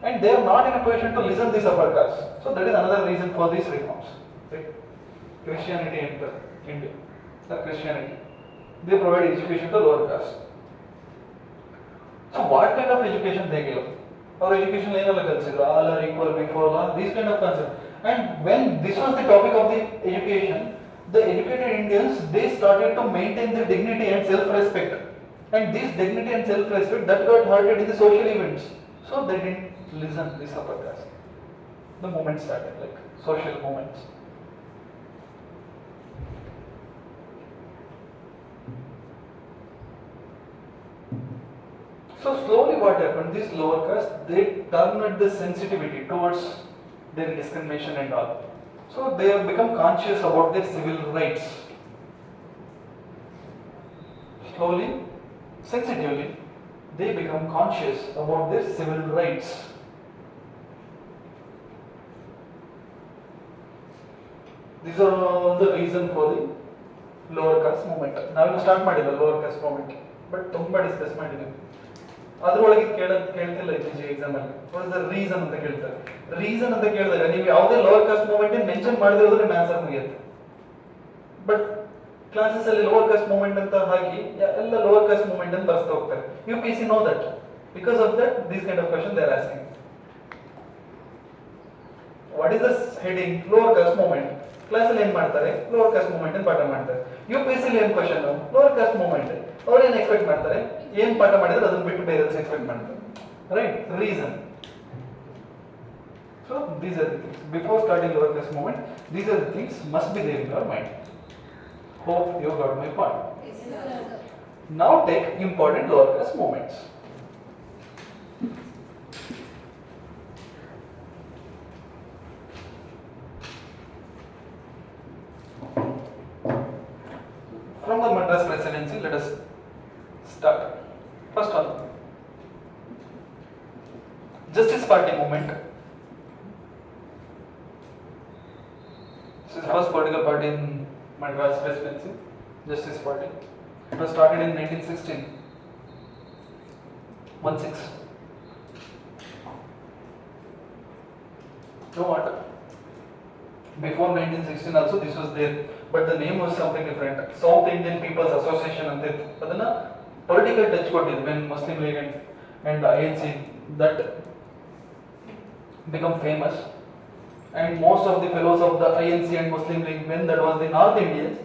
and they are not in a position to listen this upper caste. So that is another reason for these reforms. Right? Christianity enter India. Christianity. They provide education to lower caste. So what kind of education they give? Or education ಏನಲ್ಲ ಕಲಿಸಿದ್ರು, all are equal before law, these kind of concepts. And when this was the topic of the education, the educated Indians, they started to maintain their dignity and self-respect. And this dignity and self-respect that got hurted in the social events. So they didn't listen to this upper caste. The movement started, like social movements. So slowly what happened, this lower caste, they turned the sensitivity towards their discrimination and all. So they have become conscious about their civil rights. Slowly, sensitively, they become conscious about their civil rights. These are all the reason for the lower caste movement. ನಾವು start ಮಾಡಿಲ್ಲ lower caste movement, but ತುಂಬಾ discuss ಮಾಡಿದ್ದೀವಿ. ಅದರೊಳಗೆ ಕೇಳ್ತಿಲ್ಲ ಇತ್ತೀಚೆಗೆ exam ಅಲ್ಲಿ what is the reason ಅಂತ ಕೇಳ್ತಾರೆ. Reason ಅಂತ ಕೇಳಿದಾಗ ನೀವು ಯಾವುದೇ ಲೋವರ್ ಕಾಸ್ಟ್ ಮೂವ್ಮೆಂಟ್ ಮೆನ್ಷನ್ ಮಾಡದೇ ಹೋದ್ರೆ ನಿಮ್ಮ ಆನ್ಸರ್ ಮುಗಿಯುತ್ತೆ. ಬಟ್ ಕ್ಲಾಸಸ್ ಅಲ್ಲಿ ಲೋವರ್ ಕಾಸ್ಟ್ ಮೂವ್ಮೆಂಟ್ ಅಂತ ಹಾಕಿ ಎಲ್ಲ ಲೋವರ್ ಕಾಸ್ಟ್ ಮೂವ್ಮೆಂಟ್ ಅಂತ ಬರ್ಸ್ತಾ ಹೋಗ್ತಾರೆ. UPSC no that, because of that this kind of question they are asking. What is this heading lower cost movement. Class ಅಲ್ಲಿ ಏನ್ ಮಾಡ್ತಾರೆ, ಲೋವರ್ ಕಾಸ್ಟ್ ಮೂವ್ಮೆಂಟ್ ಅಂತ ಪಾಠ ಮಾಡ್ತಾರೆ. UPSC ಅಲ್ಲಿ ಏನ್ ಕ್ವೆಶ್ಚನ್, ಲೋವರ್ ಕಾಸ್ಟ್ ಮೂವ್ಮೆಂಟ್. ಅವ್ರು ಏನ್ ಎಕ್ಸ್ಪೆಕ್ಟ್ ಮಾಡ್ತಾರೆ, ಏನ್ ಪಾಠ ಮಾಡಿದ್ರೆ ಅದನ್ನ ಬಿಟ್ಟು ಬೇರೆ ಎಕ್ಸ್ಪೆಕ್ಟ್ ಮಾಡ್ತಾರೆ. Right, reason. So these are the things. Before starting lower caste movement, these are the things must be there in your mind. Hope you got my point. Yes, sir. Now take important lower caste movements. From the Madras Presidency, let us start. First one, Justice Party movement. This is the first political party in Madras Presidency, Justice Party. It was started in 1916. 16. No what? Before 1916 also this was there, but the name was something different. South Indian People's Association ಅಂತ ಇತ್ತು. ಅದನ್ನ political touch ಕೊಟ್ಟಿದ್ದು when Muslim League and INC that become famous. And most of the fellows of the INC and Muslim League, when that was the North Indians,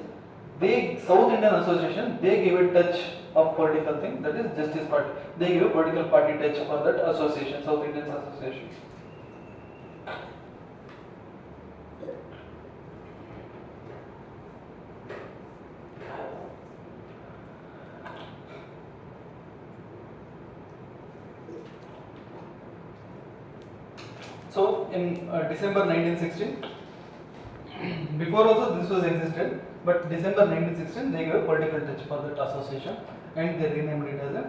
they South Indian Association, they gave a touch of political thing, that is Justice Party. They gave a political party touch for that association, South Indian Association. So in December 1916, before also this was existed, but December 1916 they gave a political touch for that association and they renamed it as a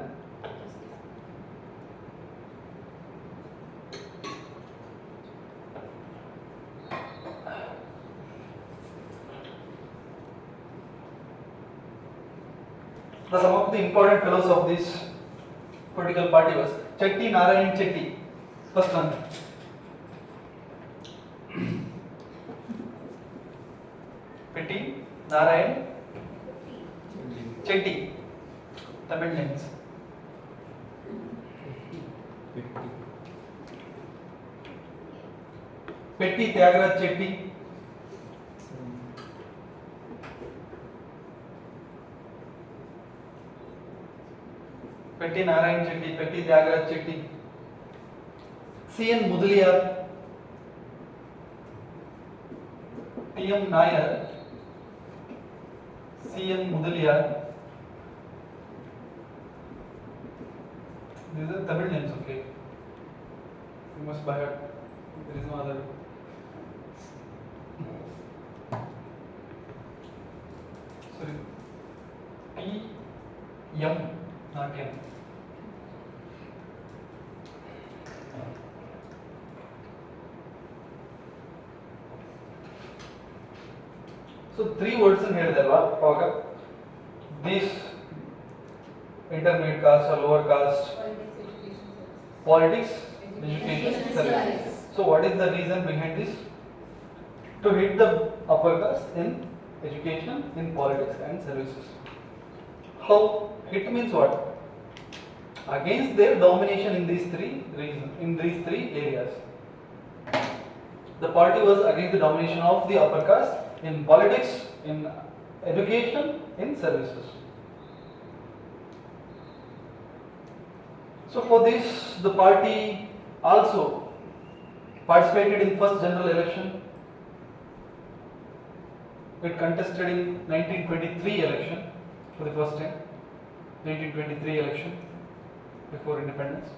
some of the important fellows of this political party was Chetty Narayan Chetty, first one. Petty Narayan Chetty, Tamil names. Petty Tyagaraja Chetty. Petty Narayan Chetty, Petty Tyagaraja Chetty. C.N. Mudaliyar, T.M. Nair, C.N. Mudaliyar. These are Tamil names, okay? You must buy it. There is no other. Sorry. P.M. not M. So 3 words ಹೇಳಿದೆ ಅಲ್ವಾ ಅವಾಗ this intermediate cost or lower caste politics education services. So what is the reason behind this? To hit the upper caste in education, in politics and services. How? Hit means what? Against their domination in these three areas. The party was against the domination of the upper caste in politics, in education, in services. So for this, the party also participated in first general election. It contested in 1923 election for the first time. 1923 election before independence.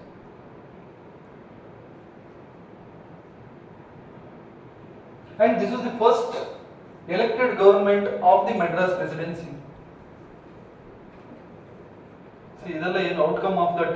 And this was the first elected government of the Madras Presidency. See, this is the outcome of that